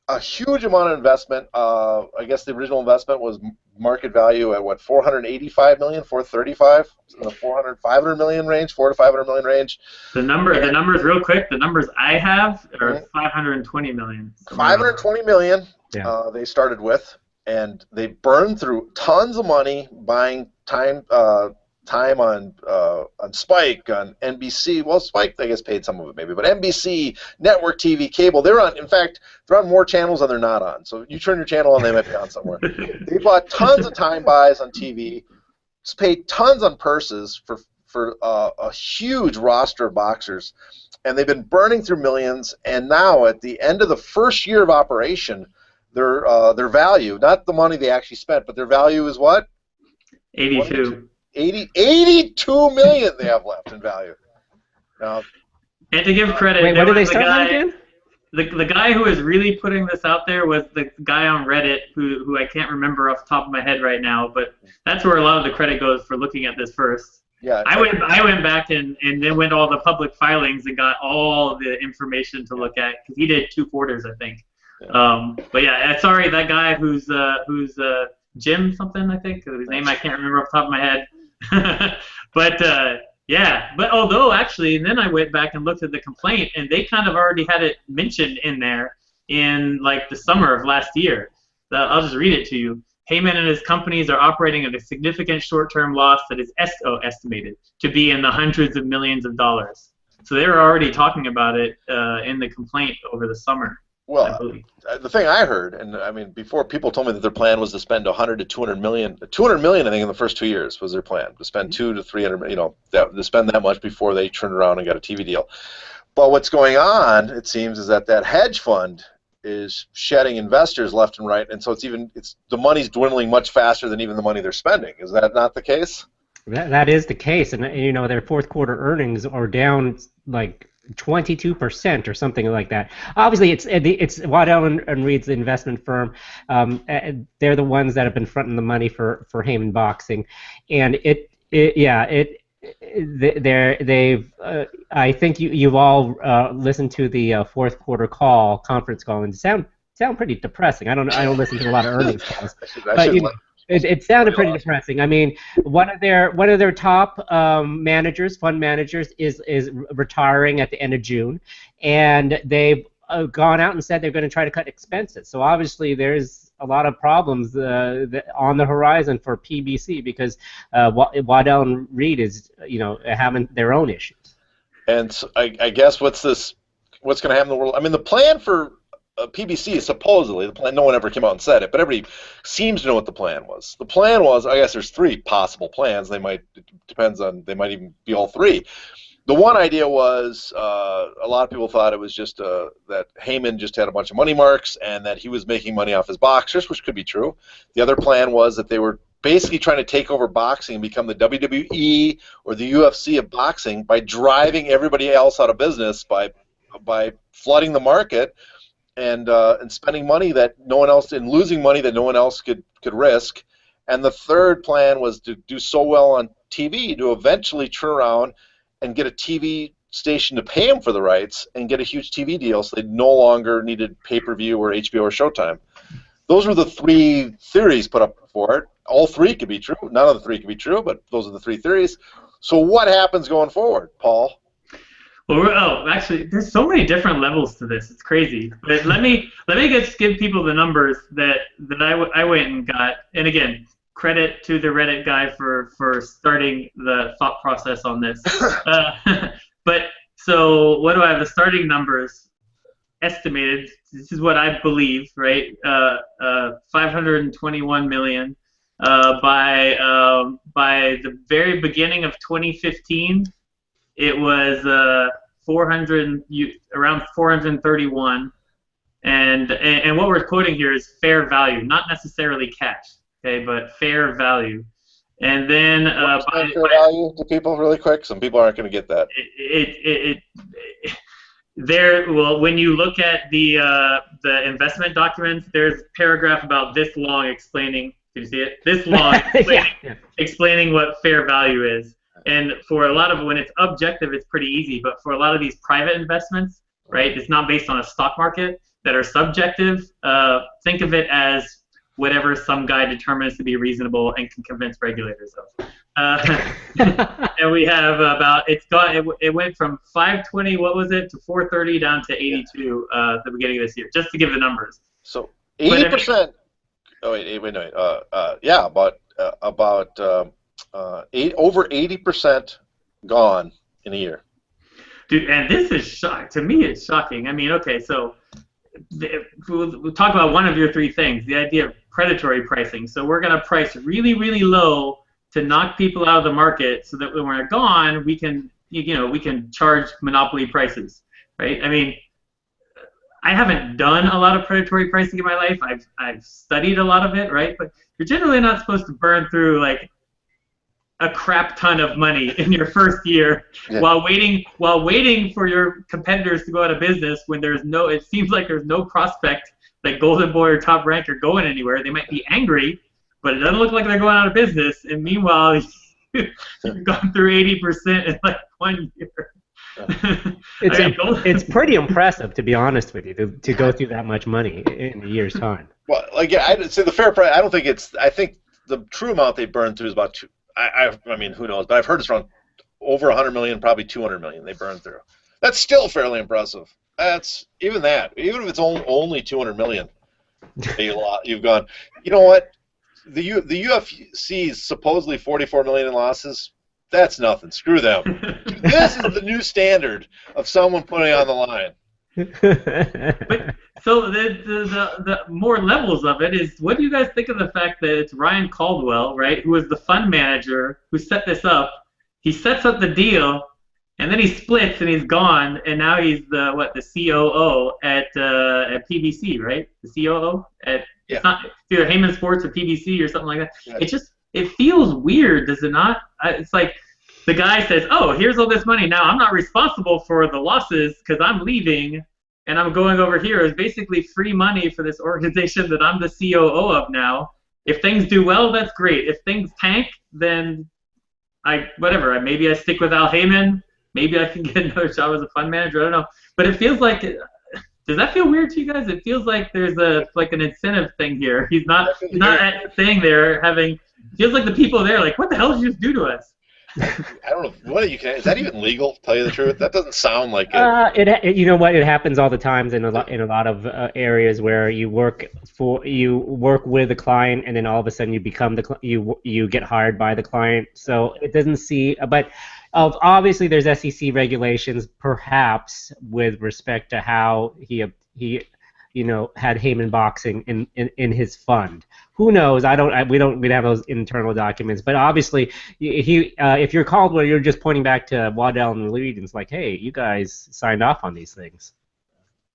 a huge amount of investment. I guess the original investment was market value at what, 485 million, 435, in the 500 million range, 4 to 500 million range. The numbers, real quick. The numbers I have are 520 million. 520 million. Yeah. They started with, and they burned through tons of money buying time on Spike, on NBC. Well, Spike, I guess, paid some of it maybe, but NBC, network TV, cable, in fact, they're on more channels than they're not on. So you turn your channel on, they might be on somewhere. They bought tons of time buys on TV, paid tons on purses for a huge roster of boxers, and they've been burning through millions, and now at the end of the first year of operation, their value, not the money they actually spent, but their value is what? 82. 82 million they have left in value. Now, and to give credit, Wait, what did they start on again? The guy who was really putting this out there was the guy on Reddit who I can't remember off the top of my head right now, but that's where a lot of the credit goes for looking at this first. Yeah, I went back and then went to all the public filings and got all the information to look at, because he did 2 quarters, I think. Yeah. But yeah, sorry, that guy who's Jim something, I think, his name I can't remember off the top of my head. But yeah, but although actually, then I went back and looked at the complaint, and they kind of already had it mentioned in there in like the summer of last year. I'll just read it to you. Heyman and his companies are operating at a significant short-term loss that is estimated to be in the hundreds of millions of dollars. So they were already talking about it in the complaint over the summer. Well, the thing I heard, and I mean, before, people told me that their plan was to spend 100 to 200 million. 200 million, I think, in the first 2 years was their plan, to spend 200 to 300, to spend that much before they turned around and got a TV deal. But what's going on, it seems, is that hedge fund is shedding investors left and right, and so the money's dwindling much faster than even the money they're spending. Is that not the case? That is the case, and their fourth quarter earnings are down like 22% or something like that. Obviously, it's Waddell and Reed's investment firm. They're the ones that have been fronting the money for Heyman Boxing, and they've. I think you've all listened to the fourth quarter conference call, and sound pretty depressing. I don't listen to a lot of earnings calls, but it sounded pretty depressing. I mean, one of their top fund managers is retiring at the end of June, and they've gone out and said they're going to try to cut expenses. So obviously there's a lot of problems on the horizon for PBC, because Waddell and Reed is having their own issues. And so I guess what's going to happen in the world? I mean, the plan for PBC is supposedly the plan. No one ever came out and said it, but everybody seems to know what the plan was. The plan was, I guess there's 3 possible plans. They might even be all 3. The one idea was, a lot of people thought it was just that Heyman just had a bunch of money marks and that he was making money off his boxers, which could be true. The other plan was that they were basically trying to take over boxing and become the WWE or the UFC of boxing by driving everybody else out of business by flooding the market and spending money that no one else, and losing money that no one else could risk. And the third plan was to do so well on TV to eventually turn around and get a TV station to pay them for the rights and get a huge TV deal, so they no longer needed pay-per-view or HBO or Showtime. Those were the 3 theories put up for it. All 3 could be true. None of the 3 could be true, but those are the 3 theories. So what happens going forward, Paul? Well, actually, there's so many different levels to this. It's crazy. But let me just give people the numbers that I went and got. And again, credit to the Reddit guy for starting the thought process on this. But so what do I have? The starting numbers estimated. This is what I believe, right? 521 million. By the very beginning of 2015. It was around 431, and what we're quoting here is fair value, not necessarily cash, okay, but fair value. And then fair value to people really quick. Some people aren't going to get that. Well, when you look at the investment documents, there's a paragraph about this long explaining. Did you see it? This long explaining what fair value is. And for a lot of, when it's objective, it's pretty easy. But for a lot of these private investments, right, it's not based on a stock market. that are subjective, think of it as whatever some guy determines to be reasonable and can convince regulators of. And we have it went from 520, what was it, to 430 down to 82 at the beginning of this year, just to give the numbers. So 80%. Oh wait. Yeah, about over 80% gone in a year. Dude, and this is to me, it's shocking. I mean, okay, so we'll talk about one of your three things, the idea of predatory pricing. So we're going to price really, really low to knock people out of the market, so that when we're gone, we can charge monopoly prices, right? I mean, I haven't done a lot of predatory pricing in my life. I've studied a lot of it, right? But you're generally not supposed to burn through like a crap ton of money in your first year while waiting for your competitors to go out of business when it seems like there's no prospect that Golden Boy or Top Rank are going anywhere. They might be angry, but it doesn't look like they're going out of business. And meanwhile, you've gone through 80% in like 1 year. It's pretty impressive, to be honest with you, to go through that much money in a year's time. Well, I'd say the fair price. I think the true amount they burned through is about two. I mean, who knows? But I've heard it's around over 100 million, probably 200 million they burned through. That's still fairly impressive. Even if it's only 200 million, you've gone. You know what? The UFC's supposedly 44 million in losses. That's nothing. Screw them. This is the new standard of someone putting on the line. But so the more levels of it is, what do you guys think of the fact that it's Ryan Caldwell, right, who was the fund manager who set this up? He sets up the deal, and then he splits and he's gone, and now he's the COO at PBC, right? The COO at it's not it's either Heyman Sports or PBC or something like that. Yeah. It feels weird, does it not? It's like the guy says, "Oh, here's all this money. Now I'm not responsible for the losses because I'm leaving and I'm going over here." It's basically free money for this organization that I'm the COO of now. If things do well, that's great. If things tank, then maybe I stick with Al Heyman. Maybe I can get another job as a fund manager. I don't know. But it feels like, does that feel weird to you guys? It feels like there's an incentive thing here. He's not staying there having. Feels like the people there like, what the hell did you just do to us? I don't know. Is that even legal? To tell you the truth, that doesn't sound like it. You know what? It happens all the times in a lot of areas where you work with a client, and then all of a sudden you become you get hired by the client. So it doesn't see, but obviously there's SEC regulations, perhaps with respect to how he had Heyman Boxing in his fund. Who knows? We have those internal documents, but obviously, if you're Caldwell, you're just pointing back to Waddell and Reed, and it's like, hey, you guys signed off on these things.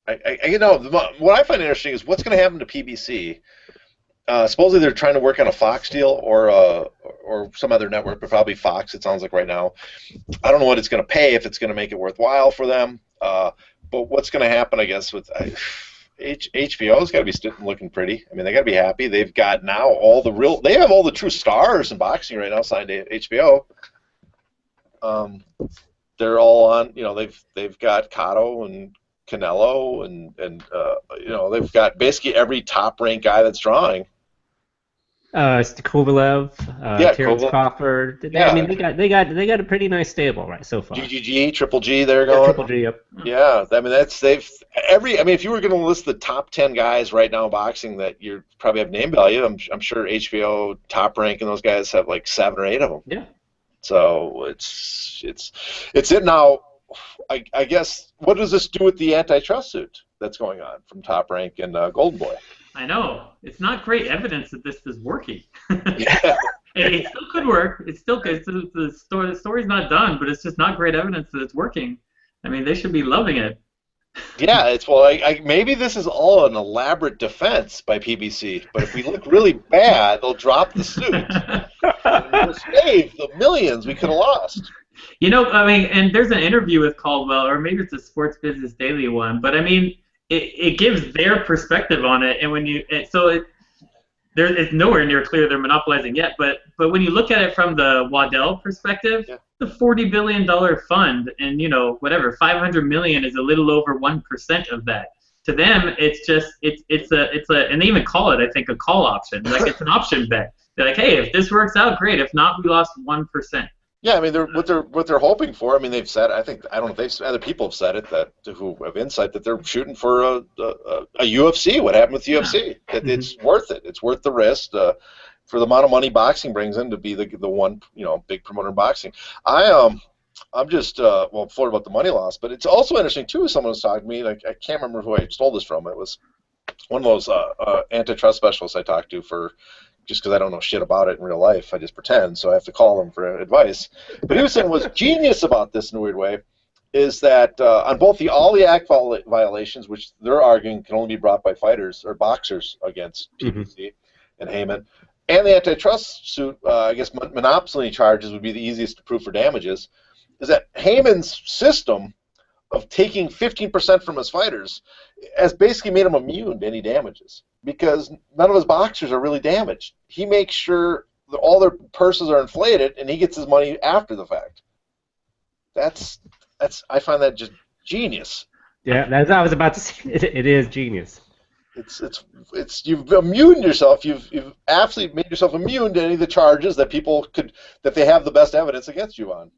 What I find interesting is what's going to happen to PBC. Supposedly they're trying to work on a Fox deal or some other network, but probably Fox. It sounds like right now. I don't know what it's going to pay, if it's going to make it worthwhile for them. But what's going to happen, I guess, with HBO's got to be looking pretty. I mean, they got to be happy. They've got now they have all the true stars in boxing right now signed to HBO. They're all on. They've got Cotto and Canelo and they've got basically every top-ranked guy that's drawing. Kovalev, Terrence Crawford. I mean, they got a pretty nice stable right so far. GGG, Triple G, they're going. Triple G, yep. Yeah, I mean if you were going to list the top 10 guys right now in boxing that you probably have name value, I'm sure HBO, Top Rank, and those guys have like 7 or 8 of them. Yeah. So it's it now. I guess, what does this do with the antitrust suit that's going on from Top Rank and Golden Boy? I know. It's not great evidence that this is working. Yeah. It still could work. The story's not done, but it's just not great evidence that it's working. I mean, they should be loving it. Yeah, maybe this is all an elaborate defense by PBC, but if we look really bad, they'll drop the suit. And we'll save the millions we could have lost. And there's an interview with Caldwell, or maybe it's a Sports Business Daily one, but I mean, it gives their perspective on it, and it's nowhere near clear they're monopolizing yet, but when you look at it from the Waddell perspective, the $40 billion fund, and $500 million is a little over 1% of that. to them, it's just it's a and they even call it, I think, a call option. Like it's an option bet. They're like, hey, if this works out, great. If not, we lost 1%. Yeah, I mean, what they're hoping for. I mean, they've said. I don't know if other people have said it that who have insight that they're shooting for a UFC. What happened with the UFC? It's worth it. It's worth the risk for the amount of money boxing brings in to be the one big promoter in boxing. I'm just floored about the money loss, but it's also interesting too. Someone was talking to me. Like I can't remember who I stole this from. It was one of those antitrust specialists I talked to for. Just because I don't know shit about it in real life, I just pretend, so I have to call them for advice. But he was saying what's genius about this in a weird way is that on both all the act violations, which they're arguing can only be brought by fighters or boxers against PBC and Heyman, and the antitrust suit, I guess monopoly charges would be the easiest to prove for damages, is that Heyman's system of taking 15% from his fighters has basically made him immune to any damages because none of his boxers are really damaged. He makes sure that all their purses are inflated and he gets his money after the fact. That's I find that just genius. Yeah, that's what I was about to say. It is genius. It's you've immune yourself. You've absolutely made yourself immune to any of the charges that they have the best evidence against you on.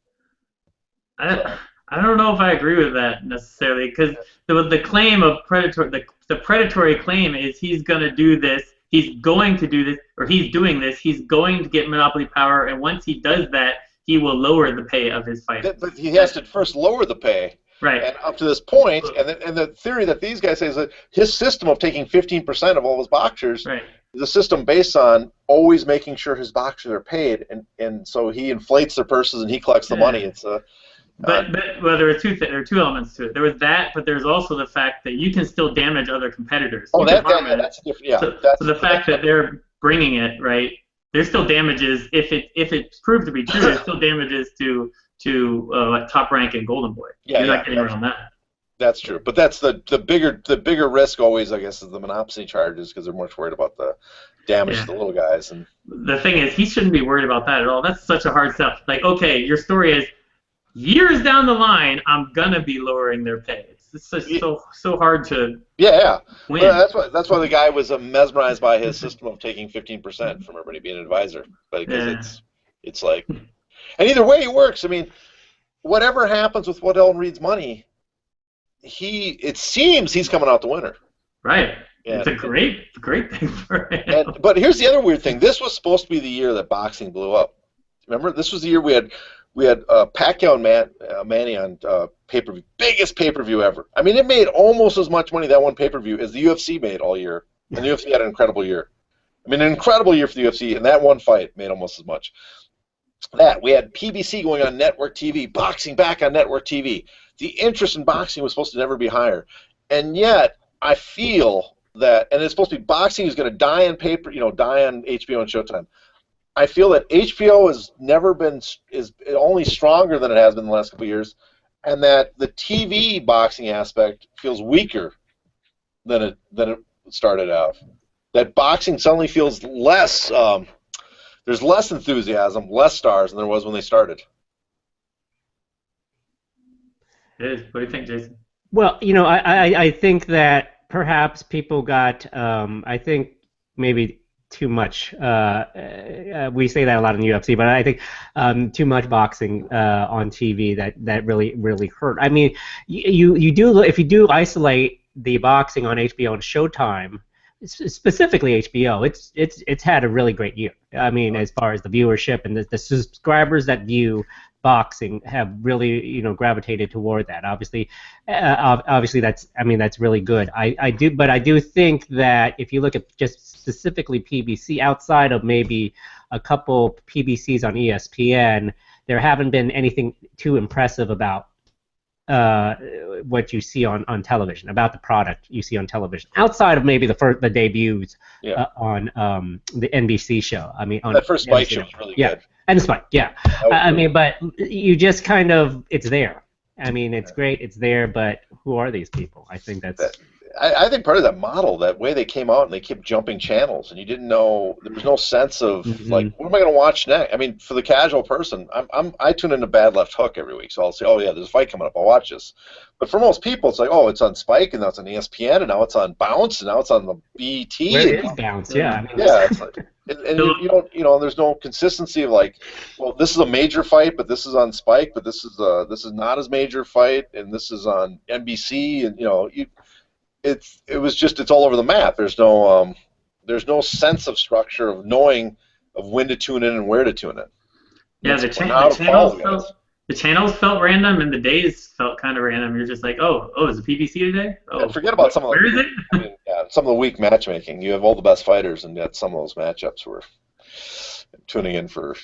I don't know if I agree with that necessarily, because the claim of the predatory claim is he's going to do this, he's going to do this, or he's doing this, he's going to get monopoly power, and once he does that, he will lower the pay of his fighters. But he has to first lower the pay. Right. And up to this point, and the theory that these guys say is that his system of taking 15% of all his boxers is a system based on always making sure his boxers are paid, and so he inflates their purses and he collects the money. It's But there are two elements to it. There was that, but there's also the fact that you can still damage other competitors. Oh, that's different. Yeah. So the fact that they're bringing it, right? There's still damages if it's proved to be true. There's still damages to Top Rank and Golden Boy. You're not getting around that. That's true, but that's the bigger risk always, I guess, is the monopoly charges because they're much worried about the damage to the little guys. And the thing is, he shouldn't be worried about that at all. That's such a hard sell. Like, okay, your story is. Years down the line, I'm gonna be lowering their pay. It's just so hard to win. Well, that's why the guy was mesmerized by his system of taking 15% from everybody being an advisor. But because it's like, and either way it works. I mean, whatever happens with Waddell & Reed's money, it seems he's coming out the winner. Right. It's a great thing for him. But here's the other weird thing. This was supposed to be the year that boxing blew up. Remember, this was the year we had Pacquiao and Manny on pay-per-view, biggest pay-per-view ever. I mean, it made almost as much money, that one pay-per-view, as the UFC made all year. And the UFC had an incredible year. I mean, an incredible year for the UFC, and that one fight made almost as much. We had PBC going on network TV, boxing back on network TV. The interest in boxing was supposed to never be higher. And yet, I feel that, and it's supposed to be boxing is going to die on die on HBO and Showtime. I feel that HBO has never been is only stronger than it has been in the last couple of years, and that the TV boxing aspect feels weaker than it started out. That boxing suddenly feels less. There's less enthusiasm, less stars than there was when they started. It is. What do you think, Jason? Well, I think that perhaps people got I think maybe too much. We say that a lot in the UFC, but I think too much boxing on TV that really hurt. I mean, you do if you do isolate the boxing on HBO and Showtime, specifically HBO, it's had a really great year. I mean, as far as the viewership and the subscribers that view boxing have really gravitated toward that. Obviously that's really good. I do think that if you look at just specifically PBC, outside of maybe a couple PBCs on ESPN, there haven't been anything too impressive about what you see on television, about the product you see on television, outside of maybe the debuts on the NBC show. I mean, on that first Spike show was really good. And the Spike, I mean, but you just kind of, it's there. I mean, it's great, it's there, but who are these people? I think that's... I think part of that model, that way they came out and they kept jumping channels, and you didn't know, there was no sense of like, Hmm. what am I going to watch next? I mean, for the casual person, I tune into Bad Left Hook every week, so I'll say, oh yeah, there's a fight coming up, I'll watch this. But for most people, it's like, oh, it's on Spike, and now it's on ESPN, and now it's on Bounce, and now it's on the Where BT, and is Bounce? Yeah, Yeah. I mean, yeah, it's like, and So, you don't, there's no consistency of like, well, this is a major fight, but this is on Spike, but this is not as major fight, and this is on NBC, and it's all over the map. There's no sense of structure of knowing of when to tune in and where to tune in. yeah, It's how to follow guys. the channels felt random and the days felt kind of random. You're just like, oh, is it PBC today? And Oh, forget about some of where is the, it? I mean, yeah, some of the weak matchmaking. You have all the best fighters, and yet some of those matchups were tuning in for,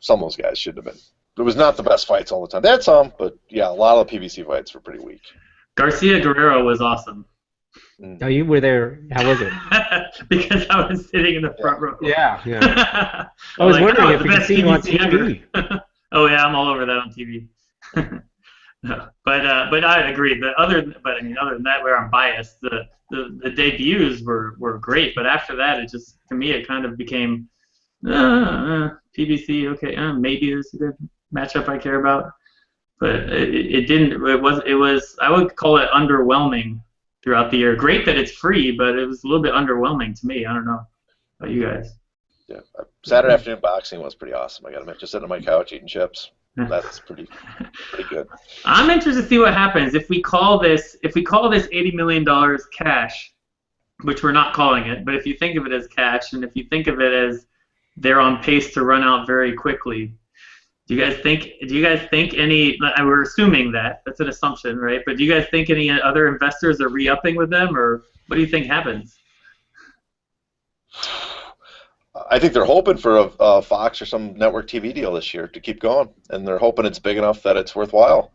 some of those guys shouldn't have been. It was not the best fights all the time. They had some, but yeah, a lot of the PBC fights were pretty weak. Garcia Guerrero was awesome. oh, you were there. How was it? Because I was sitting in the front row. Yeah, yeah. I I'm was like, wondering oh, if the we could best see you on PBC TV. ever. Oh yeah, I'm all over that on TV. No, but I agree. Other than that, where I'm biased, the debuts were great. But after that, it just, to me, it kind of became PBC. Okay, maybe this is a good matchup I care about. But it didn't. It was. I would call it underwhelming throughout the year. Great that it's free, but it was a little bit underwhelming to me. I don't know about you guys. Yeah, Saturday afternoon boxing was pretty awesome. I got to admit, just sitting on my couch eating chips. That's pretty good. I'm interested to see what happens if we call this $80 million cash, which we're not calling it, but if you think of it as cash, and if you think of it as they're on pace to run out very quickly, do you guys think any? We're assuming that's an assumption, right? But do you guys think any other investors are re-upping with them, or what do you think happens? I think they're hoping for a Fox or some network TV deal this year to keep going, and they're hoping it's big enough that it's worthwhile.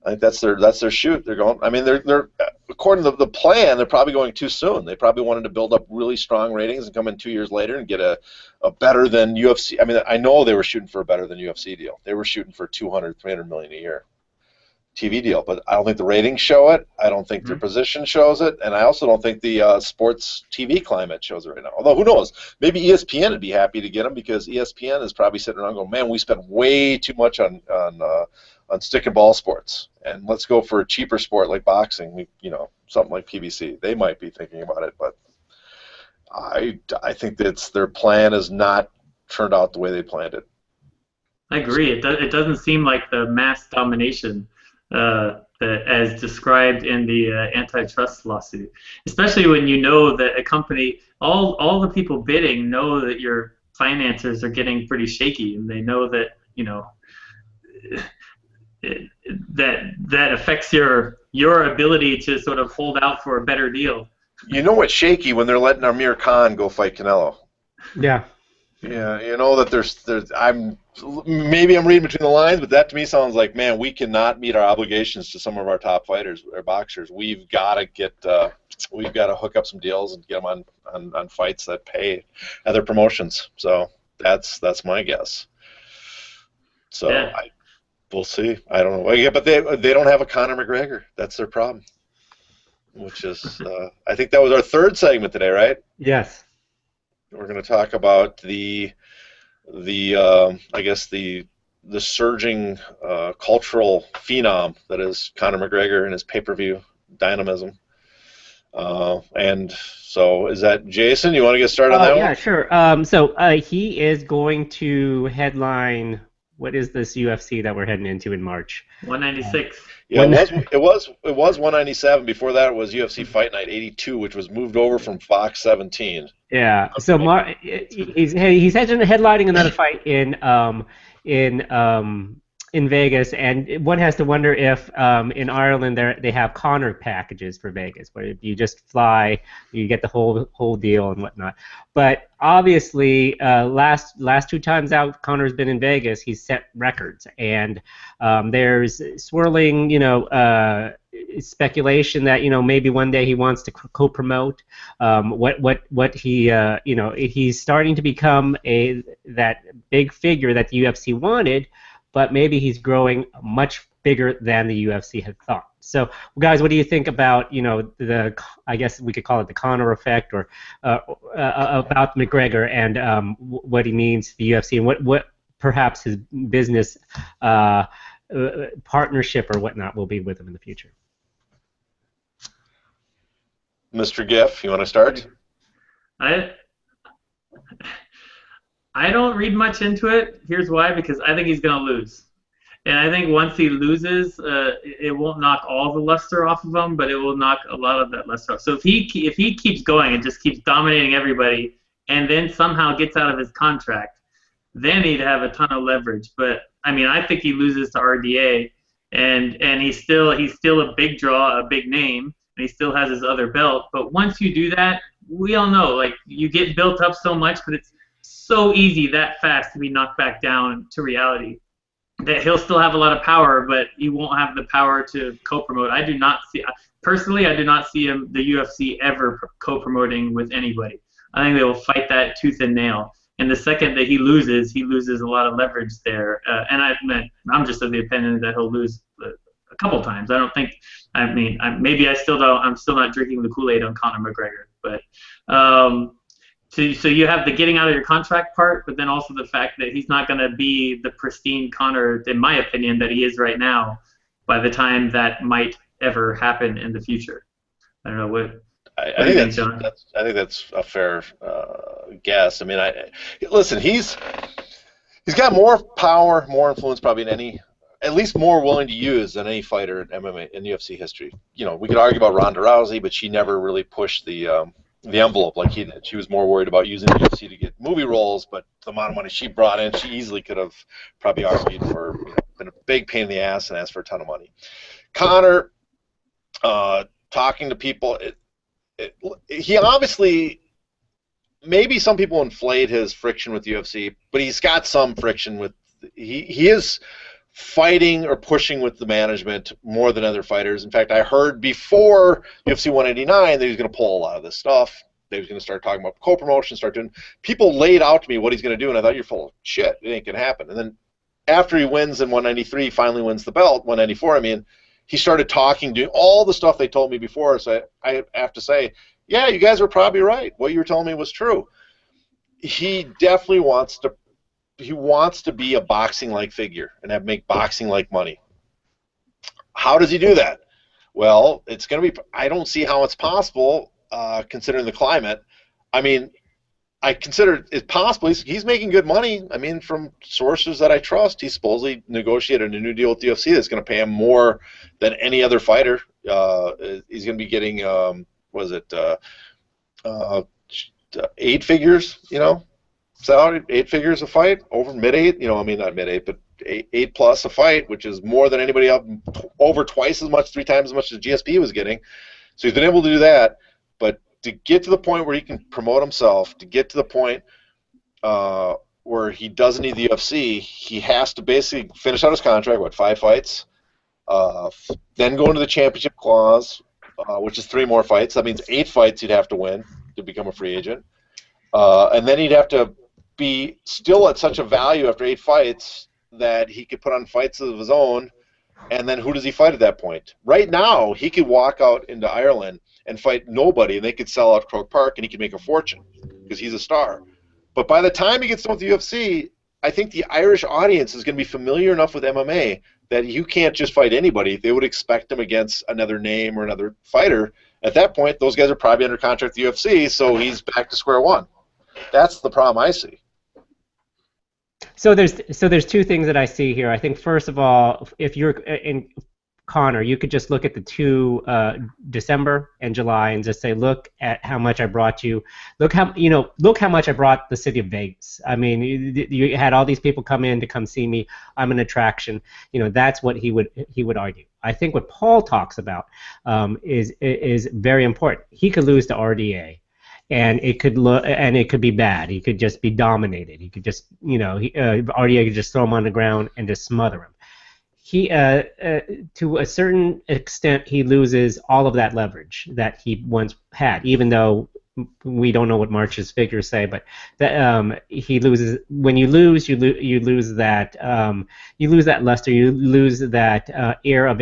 I think that's their shoot. They're going. I mean, they're according to the plan, they're probably going too soon. They probably wanted to build up really strong ratings and come in 2 years later and get a better than UFC. I mean, I know they were shooting for a better than UFC deal. They were shooting for 200, 300 million a year TV deal, but I don't think the ratings show it. I don't think their position shows it, and I also don't think the sports TV climate shows it right now. Although, who knows? Maybe ESPN would be happy to get them, because ESPN is probably sitting around going, "Man, we spent way too much on stick and ball sports, and let's go for a cheaper sport like boxing. Something like PBC." They might be thinking about it, but I think that their plan has not turned out the way they planned it. I agree. It doesn't seem like the mass domination as described in the antitrust lawsuit, especially when you know that a company, all the people bidding know that your finances are getting pretty shaky, and they know that that affects your ability to sort of hold out for a better deal. You know what's shaky? When they're letting Amir Khan go fight Canelo. Yeah. Yeah, you know that there's maybe I'm reading between the lines, but that to me sounds like, man, we cannot meet our obligations to some of our top fighters or boxers. We've got to hook up some deals and get them on fights that pay other promotions. So that's my guess. So Yeah. we'll see. I don't know. Yeah, but they don't have a Conor McGregor. That's their problem. Which is I think that was our third segment today, right? Yes. We're going to talk about the surging cultural phenom that is Conor McGregor and his pay-per-view dynamism. And so, is that Jason? You want to get started on that one? Yeah, sure. So he is going to headline. What is this UFC that we're heading into in March? 196. Yeah, it was 197. Before that, it was UFC Fight Night 82, which was moved over from Fox 17. Yeah. So he's headlining another fight in Vegas, and one has to wonder if in Ireland they have Conor packages for Vegas, where you just fly, you get the whole deal and whatnot. But obviously, last two times out, Conor's been in Vegas. He's set records, and there's swirling, speculation that maybe one day he wants to co-promote. What he he's starting to become that big figure that the UFC wanted. but maybe he's growing much bigger than the UFC had thought. So, guys, what do you think about, I guess we could call it the Conor effect, or about McGregor and what he means to the UFC, and what perhaps his business partnership or whatnot will be with him in the future? Mr. Giff, you want to start? I don't read much into it. Here's why: because I think he's going to lose. And I think once he loses, it won't knock all the luster off of him, but it will knock a lot of that luster off. So if he keeps going and just keeps dominating everybody, and then somehow gets out of his contract, then he'd have a ton of leverage. But I mean, I think he loses to RDA, and he's still a big draw, a big name, and he still has his other belt. But once you do that, we all know, like, you get built up so much, but it's so easy that fast to be knocked back down to reality. That he'll still have a lot of power, but he won't have the power to co-promote. I do not see him, the UFC, ever co-promoting with anybody. I think they will fight that tooth and nail. And the second that he loses a lot of leverage there. And I'm just of the opinion that he'll lose a couple times. I don't think. I mean, maybe I still don't. I'm still not drinking the Kool-Aid on Conor McGregor, but. So you have the getting out of your contract part, but then also the fact that he's not going to be the pristine Conor, in my opinion, that he is right now by the time that might ever happen in the future. I don't know what. I think that's a fair guess. I mean, listen, he's got more power, more influence probably than any, at least more willing to use than any fighter in MMA in UFC history. You know, we could argue about Ronda Rousey, but she never really pushed the envelope like he did. She was more worried about using the UFC to get movie roles, but the amount of money she brought in, she easily could have probably argued for, been a big pain in the ass and asked for a ton of money. Conor, talking to people, he obviously, maybe some people inflate his friction with the UFC, but he's got some friction with, he is fighting or pushing with the management more than other fighters. In fact, I heard before UFC 189 that he was going to pull a lot of this stuff. That he was going to start talking about co-promotion, start doing. People laid out to me what he's going to do, and I thought, you're full of shit. It ain't going to happen. And then after he wins in 193, finally wins the belt, 194, I mean, he started talking, doing all the stuff they told me before. So I have to say, yeah, you guys were probably right. What you were telling me was true. He definitely wants to be a boxing-like figure and make boxing-like money. How does he do that? Well, it's going to be. I don't see how it's possible, considering the climate. I mean, I consider it possible. He's making good money. I mean, from sources that I trust, he supposedly negotiated a new deal with the UFC that's going to pay him more than any other fighter. He's going to be getting, was it 8 figures? You know. Salary, 8 figures a fight, over mid-8, I mean, not mid-8, but 8 plus a fight, which is more than anybody else, over twice as much, 3 times as much as GSP was getting. So he's been able to do that, but to get to the point where he can promote himself, to get to the point where he doesn't need the UFC, he has to basically finish out his contract, 5 fights, then go into the championship clause, which is 3 more fights. That means 8 fights he'd have to win to become a free agent. And then he'd have to be still at such a value after 8 fights that he could put on fights of his own, and then who does he fight at that point? Right now, he could walk out into Ireland and fight nobody, and they could sell out Croke Park, and he could make a fortune because he's a star. But by the time he gets done with the UFC, I think the Irish audience is going to be familiar enough with MMA that you can't just fight anybody. They would expect him against another name or another fighter. At that point, those guys are probably under contract with the UFC, so he's back to square one. That's the problem I see. So there's 2 things that I see here. I think first of all, if you're in Conor, you could just look at the 2 December and July and just say, look at how much I brought you. Look how much I brought the city of Vegas. I mean, you had all these people come in to come see me. I'm an attraction. That's what he would argue. I think what Paul talks about is very important. He could lose to RDA. And it could be bad. He could just be dominated. He could just, RDA could just throw him on the ground and just smother him. He, to a certain extent, he loses all of that leverage that he once had. Even though we don't know what March's figures say, but that he loses when you lose, you lose that luster, you lose that air of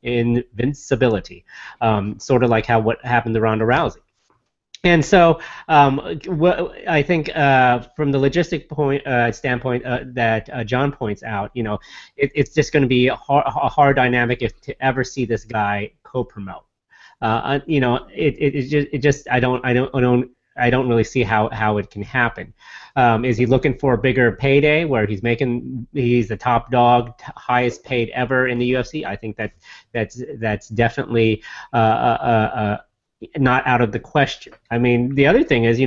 invincibility, sort of like what happened to Ronda Rousey. And so, I think from the logistic standpoint that John points out, it's just going to be a hard dynamic to ever see this guy co-promote. It just I don't really see how it can happen. Is he looking for a bigger payday where he's the top dog, highest paid ever in the UFC? I think that's definitely not out of the question. I mean, the other thing is, do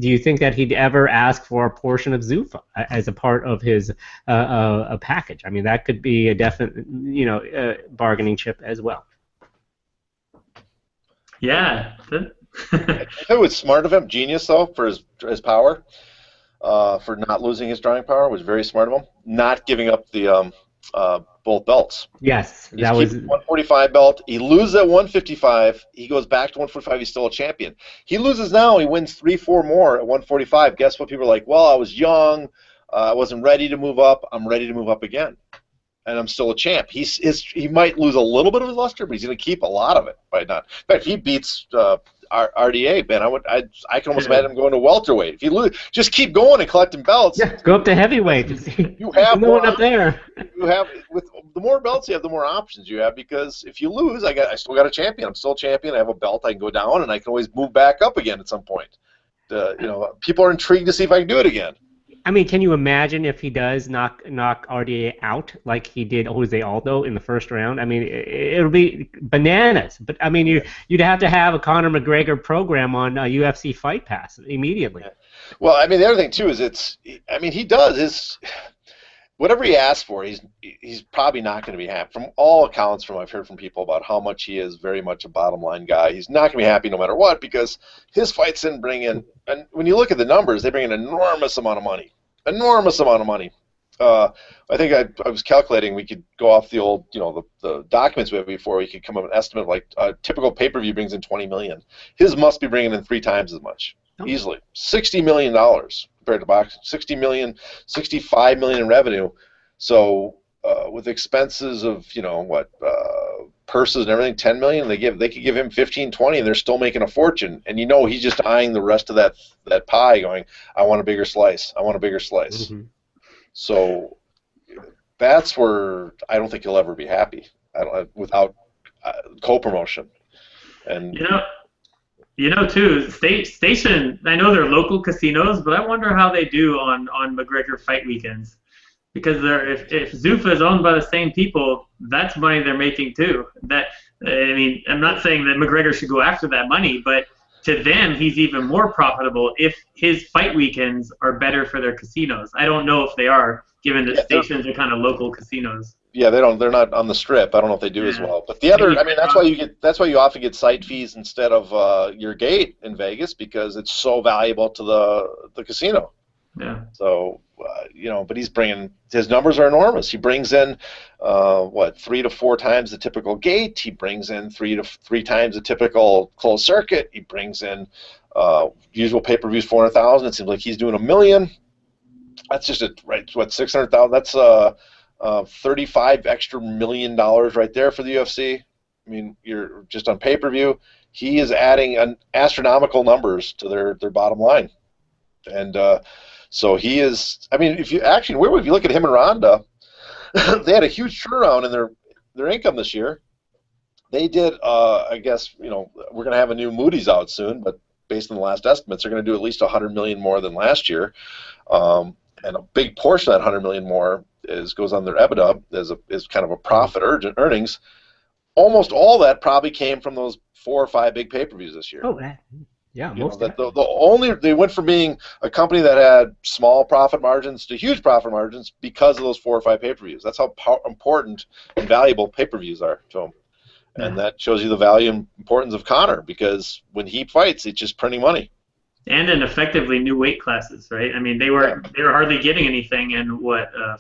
you think that he'd ever ask for a portion of Zuffa as a part of his a package? I mean, that could be a definite, bargaining chip as well. Yeah. It was smart of him, genius though, for his power, for not losing his drawing power. Was very smart of him, not giving up the both belts. Yes, that was 145 belt. He loses at 155. He goes back to 145. He's still a champion. He loses now. He wins 3-4 more at 145. Guess what? People are like, well, I was young. I wasn't ready to move up. I'm ready to move up again, and I'm still a champ. He might lose a little bit of his luster, but he's going to keep a lot of it by not. In fact, if he beats RDA, man, I can almost imagine him going to welterweight. If you lose, just keep going and collecting belts. Yeah, go up to heavyweight. You have more up there. You have the more belts you have, the more options you have. Because if you lose, I still got a champion. I'm still a champion. I have a belt. I can go down, and I can always move back up again at some point. People are intrigued to see if I can do it again. I mean, can you imagine if he does knock RDA out like he did Jose Aldo in the first round? I mean, it'll be bananas. But I mean, you'd have to have a Conor McGregor program on UFC Fight Pass immediately. Yeah. Well, I mean, the other thing too is he does whatever he asks for, he's probably not going to be happy. From all accounts, I've heard from people about how much he is very much a bottom line guy. He's not going to be happy no matter what because his fights didn't bring in. And when you look at the numbers, they bring in an enormous amount of money. Enormous amount of money. I think I was calculating we could go off the old, the documents we had before. We could come up with an estimate like a typical pay-per-view brings in $20 million. His must be bringing in 3 times as much, easily. $60 million compared to boxing. $60 million, $65 million in revenue. So with expenses of purses and everything, $10 million, they could give him 15, 20, and they're still making a fortune. And he's just eyeing the rest of that pie, going, I want a bigger slice. I want a bigger slice. Mm-hmm. So that's where I don't think he'll ever be happy without co-promotion. And too, Station. I know they're local casinos, but I wonder how they do on McGregor fight weekends. Because if Zuffa is owned by the same people, that's money they're making too. I'm not saying that McGregor should go after that money, but to them, he's even more profitable if his fight weekends are better for their casinos. I don't know if they are, given that stations are kind of local casinos. Yeah, they're not on the strip. I don't know if they do as well. But the other, that's why you often get site fees instead of your gate in Vegas, because it's so valuable to the casino. Yeah. So, but his numbers are enormous. He brings in, 3 to 4 times the typical gate. He brings in 3 to 3 times the typical closed circuit. He brings in, usual pay-per-views, 400,000. It seems like he's doing $1 million. That's just 600,000. That's 35 extra $1 million right there for the UFC. I mean, you're just on pay-per-view. He is adding astronomical numbers to their bottom line. And so he is. I mean, if you look at him and Ronda, they had a huge turnaround in their income this year. They did. I guess we're going to have a new Moody's out soon, but based on the last estimates, they're going to do at least $100 million more than last year, and a big portion of that $100 million more goes on their EBITDA as kind of a profit earnings. Almost all that probably came from those 4 or 5 big pay-per-views this year. Oh, yeah, they went from being a company that had small profit margins to huge profit margins because of those 4 or 5 pay-per-views. That's how important and valuable pay-per-views are to them. Yeah. And that shows you the value and importance of Conor, because when he fights, it's just printing money. And in effectively new weight classes, right? I mean, they were hardly getting anything in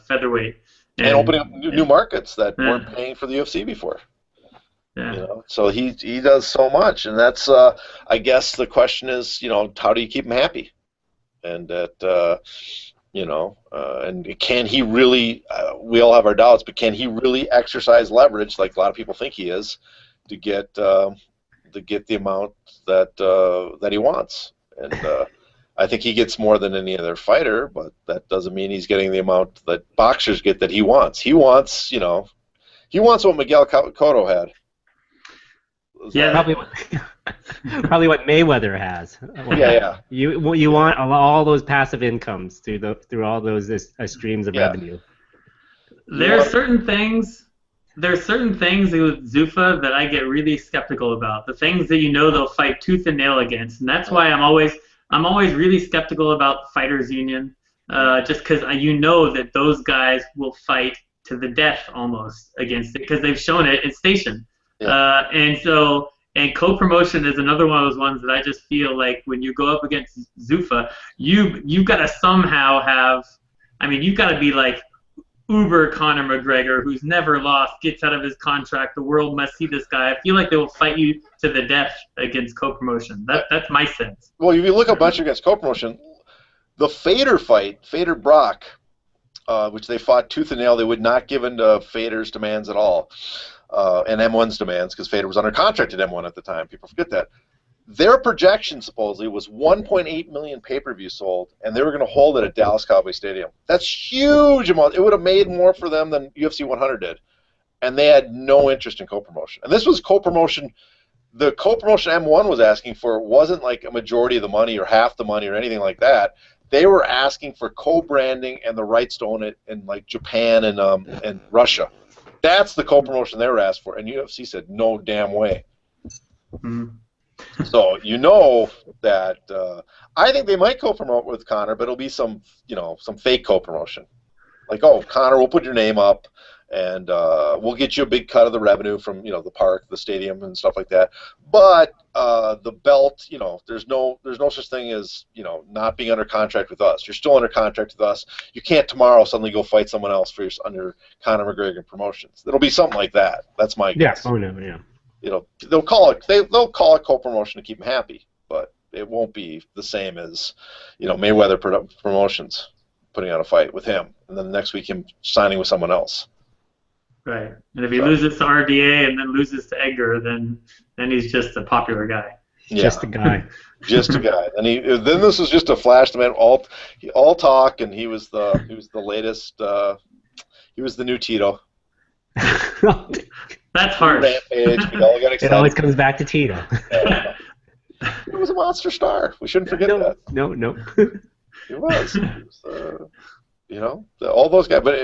featherweight. And opening up new markets that weren't paying for the UFC before. Yeah. You know, so he does so much, and that's I guess the question is, you know, how do you keep him happy? And that you know, and can he really? We all have our doubts, but can he really exercise leverage like a lot of people think he is to get the amount that he wants? And I think he gets more than any other fighter, but that doesn't mean he's getting the amount that boxers get that he wants. He wants, you know, he wants what Miguel Cotto had. Yeah. Probably what Mayweather has. Yeah. You want all those passive incomes through all those streams of revenue. There's certain things with Zuffa that I get really skeptical about. The things that you know they'll fight tooth and nail against, and that's why I'm always really skeptical about Fighters Union, just because you know that those guys will fight to the death almost against it because they've shown it in Station. Yeah. And co-promotion is another one of those ones that I just feel like when you go up against Zuffa, you've got to somehow have, I mean, you've got to be like uber Conor McGregor, who's never lost, gets out of his contract, the world must see this guy. I feel like they will fight you to the death against co-promotion. That's my sense. Well, if you look a bunch against co-promotion, the Fader fight, Fader-Brock, which they fought tooth and nail, they would not give in to Fader's demands at all. And M1's demands, because Fader was under contract at M1 at the time. People forget that. Their projection supposedly was 1.8 million pay-per-views sold, and they were going to hold it at Dallas Cowboy Stadium. That's huge amount. It would have made more for them than UFC 100 did, and they had no interest in co-promotion. And this was co-promotion. The co-promotion M1 was asking for wasn't like a majority of the money or half the money or anything like that. They were asking for co-branding and the rights to own it in like Japan and Russia. That's the co-promotion they were asked for, and UFC said no damn way. Mm-hmm. So you know that I think they might co-promote with Conor, but it'll be some fake co-promotion, like, oh, Conor, we'll put your name up, and we'll get you a big cut of the revenue from the park, the stadium, and stuff like that. But the belt, there's no such thing as not being under contract with us. You're still under contract with us. You can't tomorrow suddenly go fight someone else for under Conor McGregor Promotions. It'll be something like that. That's my guess. Yeah. Oh no. Yeah. They'll call it co-promotion to keep them happy, but it won't be the same as Mayweather Promotions putting on a fight with him, and then the next week him signing with someone else. Right, and if he loses to RDA and then loses to Edgar, then he's just a popular guy. Yeah. Just a guy. Just a guy. And then this was just a flash. The man all talk, and he was the latest. He was the new Tito. That's harsh. Rampage. We all got excited. It always comes back to Tito. He was a monster star. We shouldn't forget that. No. He was. All those guys. But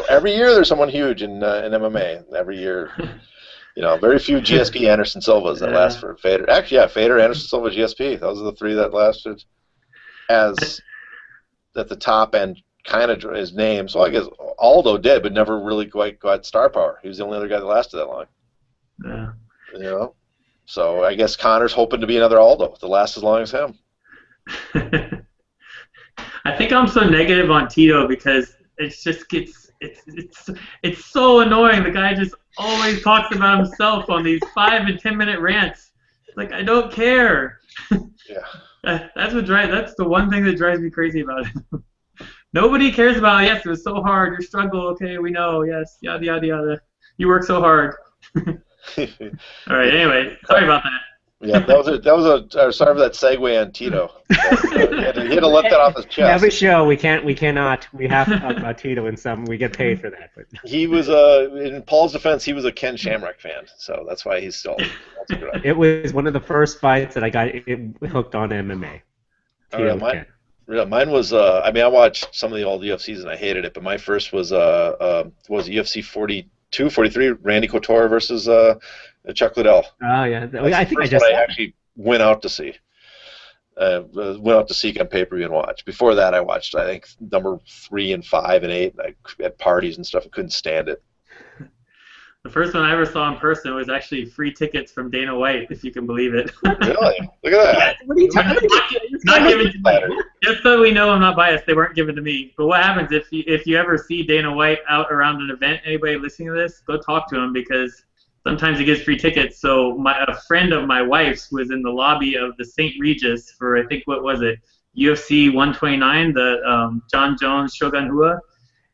every year there's someone huge in MMA. Every year, very few GSP Anderson Silvas that last for Fader. Actually, yeah, Fader, Anderson Silva, GSP. Those are the three that lasted as at the top end. Kind of his name. So I guess Aldo did, but never really quite got star power. He was the only other guy that lasted that long. Yeah. So I guess Conor's hoping to be another Aldo to last as long as him. I think I'm so negative on Tito because it just gets it's so annoying. The guy just always talks about himself on these 5 and 10 minute rants. It's like, I don't care. Yeah. That's the one thing that drives me crazy about it. Nobody cares about, yes, it was so hard, your struggle, okay, we know, yes, yada, yada, yada. You work so hard. All right, anyway, sorry about that. Yeah, sorry for that segue on Tito. He had to let that off his chest. Every show, we have to talk about Tito in some, we get paid for that. But. He was, in Paul's defense, he was a Ken Shamrock fan, so that's why he's still good. It was one of the first fights that I got hooked on MMA. Mine was, I watched some of the old UFCs and I hated it, but my first was UFC 42, 43, Randy Couture versus Chuck Liddell. Oh, yeah. I think I actually went out to see. Went out to seek on pay-per-view and watch. Before that, I watched, I think, number 3 and 5 and 8. And I had parties and stuff. I couldn't stand it. The first one I ever saw in person was actually free tickets from Dana White, if you can believe it. Really? Look at that. What are you talking about? Not given to me. Just so we know I'm not biased, they weren't given to me. But what happens if you ever see Dana White out around an event, anybody listening to this, go talk to him because sometimes he gives free tickets. So a friend of my wife's was in the lobby of the St. Regis for, I think, what was it, UFC 129, the John Jones Shogun Rua,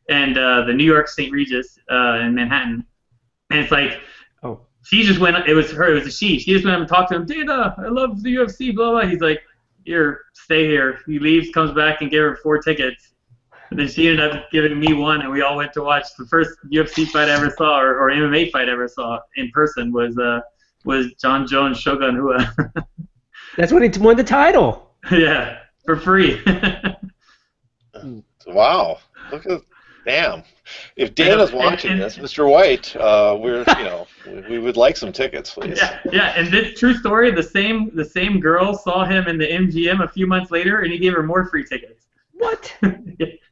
and the New York St. Regis in Manhattan. And it's like, Oh. she just went, it was her, it was a she. She just went up and talked to him, Dana, I love the UFC, blah, blah. He's like, here, stay here. He leaves, comes back, and gave her 4 tickets. And then she ended up giving me 1, and we all went to watch the first UFC fight I ever saw, or MMA fight I ever saw in person was John Jones Shogun Rua. That's when he won the title. Yeah, for free. Wow. Look at damn. If Dana's watching this, Mr. White, we would like some tickets, please. Yeah, and this true story, the same girl saw him in the MGM a few months later, and he gave her more free tickets. What?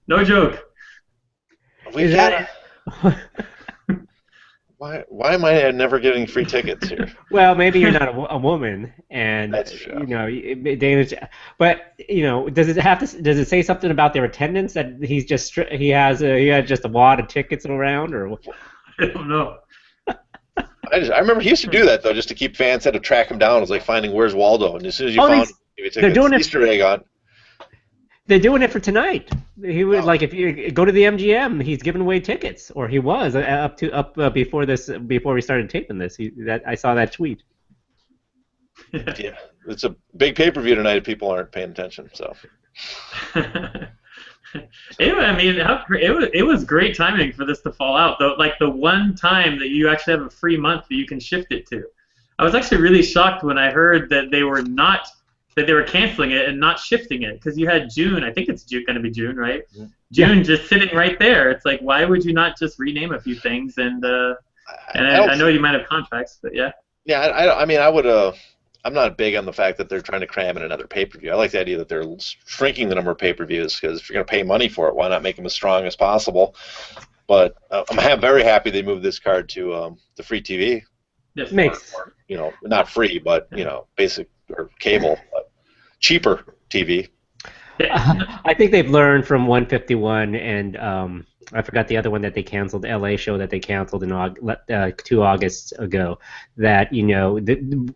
No joke. Why am I never getting free tickets here? Well, maybe you're not a woman, and That's true. Danish. But does it say something about their attendance that he has just a wad of tickets around, or? I don't know. I remember he used to do that though, just to keep fans, had to track him down. It was like finding Where's Waldo, and as soon as you found him, give you tickets. They're doing it. Easter egg on. They're doing it for tonight. He would if you go to the MGM, he's giving away tickets, or he was before we started taping this. I saw that tweet. Yeah, it's a big pay-per-view tonight if people aren't paying attention. So. It was great timing for this to fall out, though. Like the one time that you actually have a free month that you can shift it to. I was actually really shocked when I heard that they were canceling it and not shifting it, because you had June. I think it's going to be June, right? Yeah. June just sitting right there. It's like, why would you not just rename a few things? And I know you might have contracts, but yeah. Yeah, I would. I'm not big on the fact that they're trying to cram in another pay-per-view. I like the idea that they're shrinking the number of pay-per-views, because if you're going to pay money for it, why not make them as strong as possible? But I'm very happy they moved this card to the free TV. Yes. Makes not free, but basic or cable, but cheaper TV. I think they've learned from 151 and I forgot the other one that they canceled, the LA show that they canceled in 2 Augusts ago, that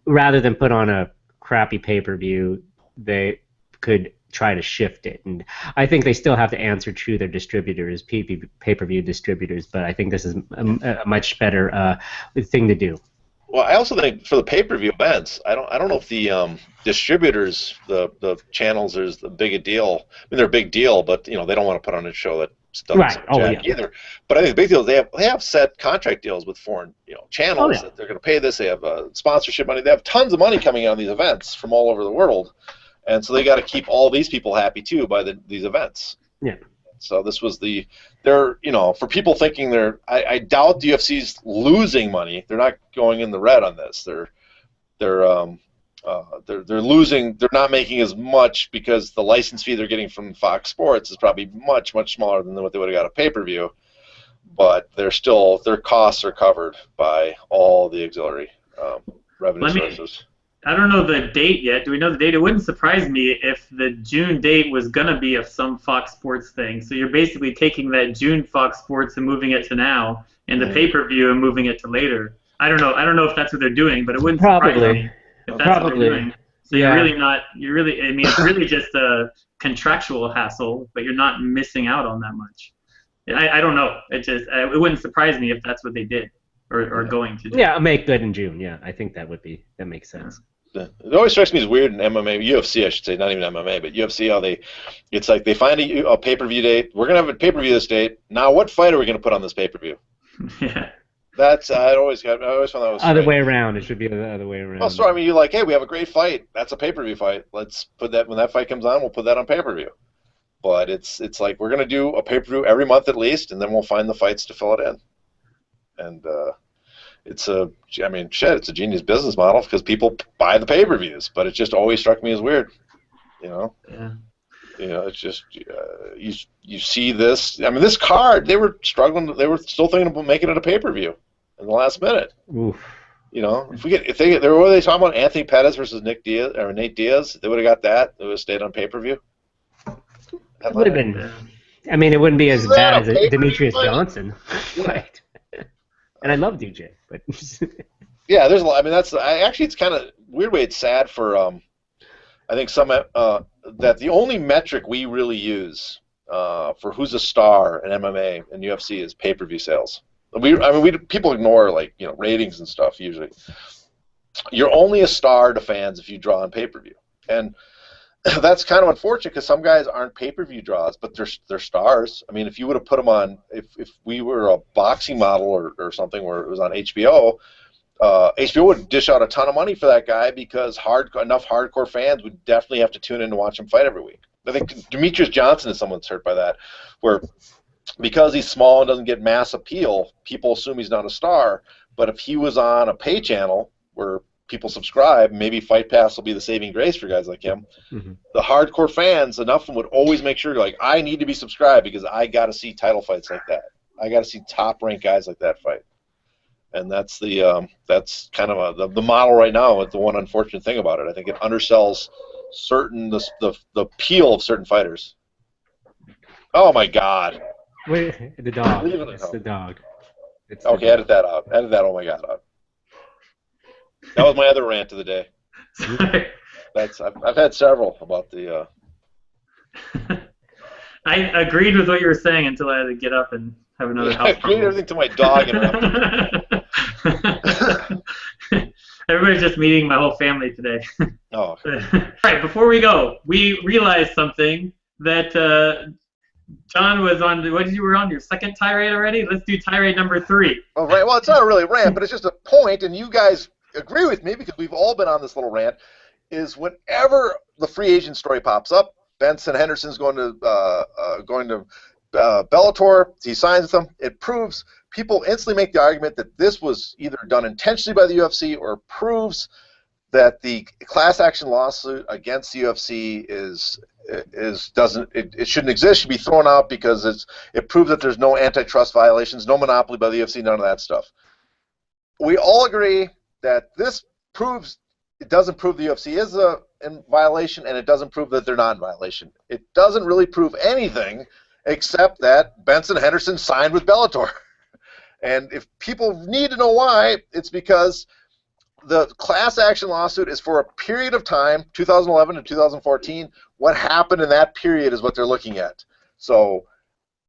rather than put on a crappy pay-per-view, they could try to shift it. And I think they still have to answer to their distributors, pay-per-view distributors, but I think this is a much better thing to do. Well, I also think for the pay-per-view events, I don't know if the distributors, the channels, is the big a deal. I mean, they're a big deal, but they don't want to put on a show that doesn't either. But I think the big deal is they have set contract deals with foreign channels that they're going to pay this. They have sponsorship money. They have tons of money coming in on these events from all over the world, and so they got to keep all these people happy too by these events. Yeah. So this was for people thinking I doubt the UFC's losing money. They're not going in the red on this. They're losing. They're not making as much because the license fee they're getting from Fox Sports is probably much, much smaller than what they would have got a pay-per-view. But their costs are covered by all the auxiliary revenue sources. I don't know the date yet. Do we know the date? It wouldn't surprise me if the June date was going to be of some Fox Sports thing. So you're basically taking that June Fox Sports and moving it to now, and the pay-per-view and moving it to later. I don't know. I don't know if that's what they're doing, but it wouldn't surprise me if that's what they're doing. So you're really not. It's really just a contractual hassle, but you're not missing out on that much. I don't know. It wouldn't surprise me if that's what they did. Or going to do. Yeah, make good in June. Yeah, I think that makes sense. It always strikes me as weird in MMA, UFC, I should say, not even MMA, but UFC, how it's like they find a pay-per-view date. We're gonna have a pay-per-view this date. Now, what fight are we gonna put on this pay-per-view? Yeah. That's I always found that was other strange. way around. It should be the other way around. Well, so you're like, hey, we have a great fight. That's a pay-per-view fight. Let's put that when that fight comes on. We'll put that on pay-per-view. But it's like we're gonna do a pay-per-view every month at least, and then we'll find the fights to fill it in. And it's a genius business model because people buy the pay-per-views, but it just always struck me as weird, Yeah. It's just you see this. I mean, this card, they were struggling. They were still thinking about making it a pay-per-view in the last minute. Oof. If they were they talking about Anthony Pettis versus Nate Diaz, they would have got that. It would have stayed on pay-per-view. It would have been. I mean, it wouldn't be as bad as Demetrius Johnson. Right. And I love DJ, but Yeah, there's a lot. I mean, actually it's kind of weird way. It's sad for I think some that the only metric we really use for who's a star in MMA and UFC is pay-per-view sales. People ignore like ratings and stuff usually. You're only a star to fans if you draw on pay-per-view, and that's kind of unfortunate because some guys aren't pay-per-view draws, but they're stars. I mean, if you would have put them on, if we were a boxing model or something where it was on HBO. HBO would dish out a ton of money for that guy because enough hardcore fans would definitely have to tune in to watch him fight every week. I think Demetrius Johnson is someone that's hurt by that, where because he's small and doesn't get mass appeal, people assume he's not a star. But if he was on a pay channel where people subscribe, maybe Fight Pass will be the saving grace for guys like him. Mm-hmm. The hardcore fans, enough of them would always make sure, like, I need to be subscribed because I got to see title fights like that. I got to see top-ranked guys like that fight. And that's that's kind of the model right now. It's the one unfortunate thing about it. I think it undersells the appeal of certain fighters. Oh my God! Wait, the dog. It's the dog. It's okay, edit that out. Edit that. Oh my God out. That was my other rant of the day. Sorry. I've had several about the. I agreed with what you were saying until I had to get up and have another house. I agreed everything to my dog interrupted. Everybody's just meeting my whole family today. Oh. All right, before we go, we realized something that John was on. You were on your second tirade already? Let's do tirade number 3. Oh, right. Well, it's not a really rant, but it's just a point, and you guys agree with me because we've all been on this little rant. Is whenever the free agent story pops up, Benson Henderson's going to Bellator. He signs with them. It proves. People instantly make the argument that this was either done intentionally by the UFC or proves that the class action lawsuit against the UFC it shouldn't exist, should be thrown out because it proves that there's no antitrust violations, no monopoly by the UFC, none of that stuff. We all agree that this proves it doesn't prove the UFC is in violation, and it doesn't prove that they're not in violation. It doesn't really prove anything except that Benson Henderson signed with Bellator. And if people need to know why, it's because the class action lawsuit is for a period of time, 2011 to 2014. What happened in that period is what they're looking at. So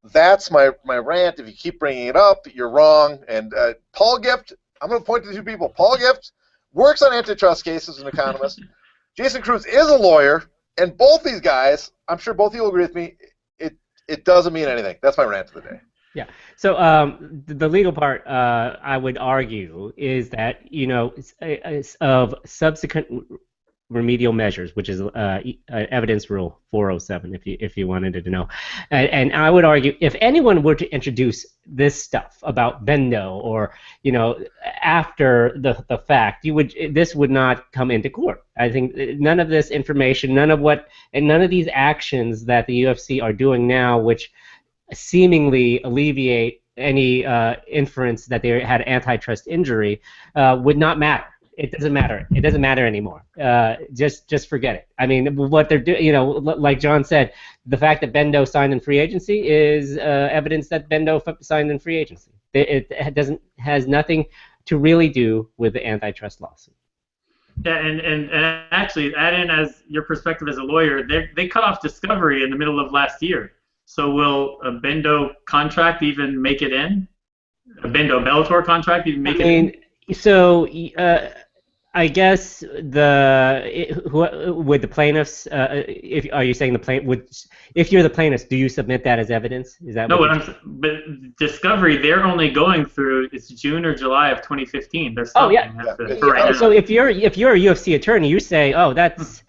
that's my rant. If you keep bringing it up, you're wrong. And Paul Gift, I'm going to point to 2 people. Paul Gift works on antitrust cases as an economist. Jason Cruz is a lawyer. And both these guys, I'm sure both of you will agree with me, it doesn't mean anything. That's my rant of the day. Yeah. So the legal part, I would argue, is that of subsequent remedial measures, which is evidence rule 407, if you wanted to know, and I would argue if anyone were to introduce this stuff about Bendo or after the fact, this would not come into court. I think none of this information, none of these actions that the UFC are doing now, which seemingly alleviate any inference that they had antitrust injury, would not matter. It doesn't matter. It doesn't matter anymore. Just forget it. I mean, what they're doing, like John said, the fact that Bendo signed in free agency is evidence that Bendo signed in free agency. It has nothing to really do with the antitrust lawsuit. Yeah, and actually, add in as your perspective as a lawyer, they cut off discovery in the middle of last year. So will a Bendo contract even make it in? A Bendo Bellator contract even make it in? So I guess with the plaintiffs, are you saying if you're the plaintiffs, do you submit that as evidence? Is that no? But discovery, they're only going through it's June or July of 2015. They're stopping. Right so if you're a UFC attorney, you say, oh, that's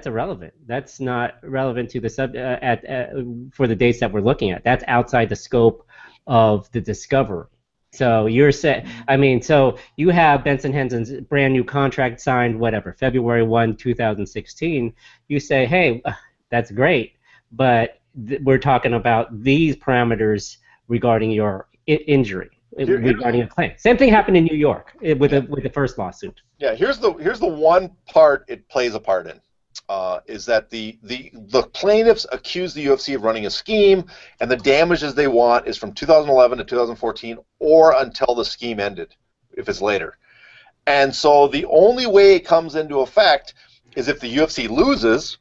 irrelevant. That's not relevant to the for the dates that we're looking at. That's outside the scope of the discovery. So you're saying, so you have Benson Henderson's brand new contract signed, February 1, 2016. You say, hey, that's great, but we're talking about these parameters regarding your injury, regarding a claim. Same thing happened in New York with the first lawsuit. Yeah, here's the one part it plays a part in. is that the plaintiffs accuse the UFC of running a scheme, and the damages they want is from 2011 to 2014 or until the scheme ended, if it's later. And so the only way it comes into effect is if the UFC loses,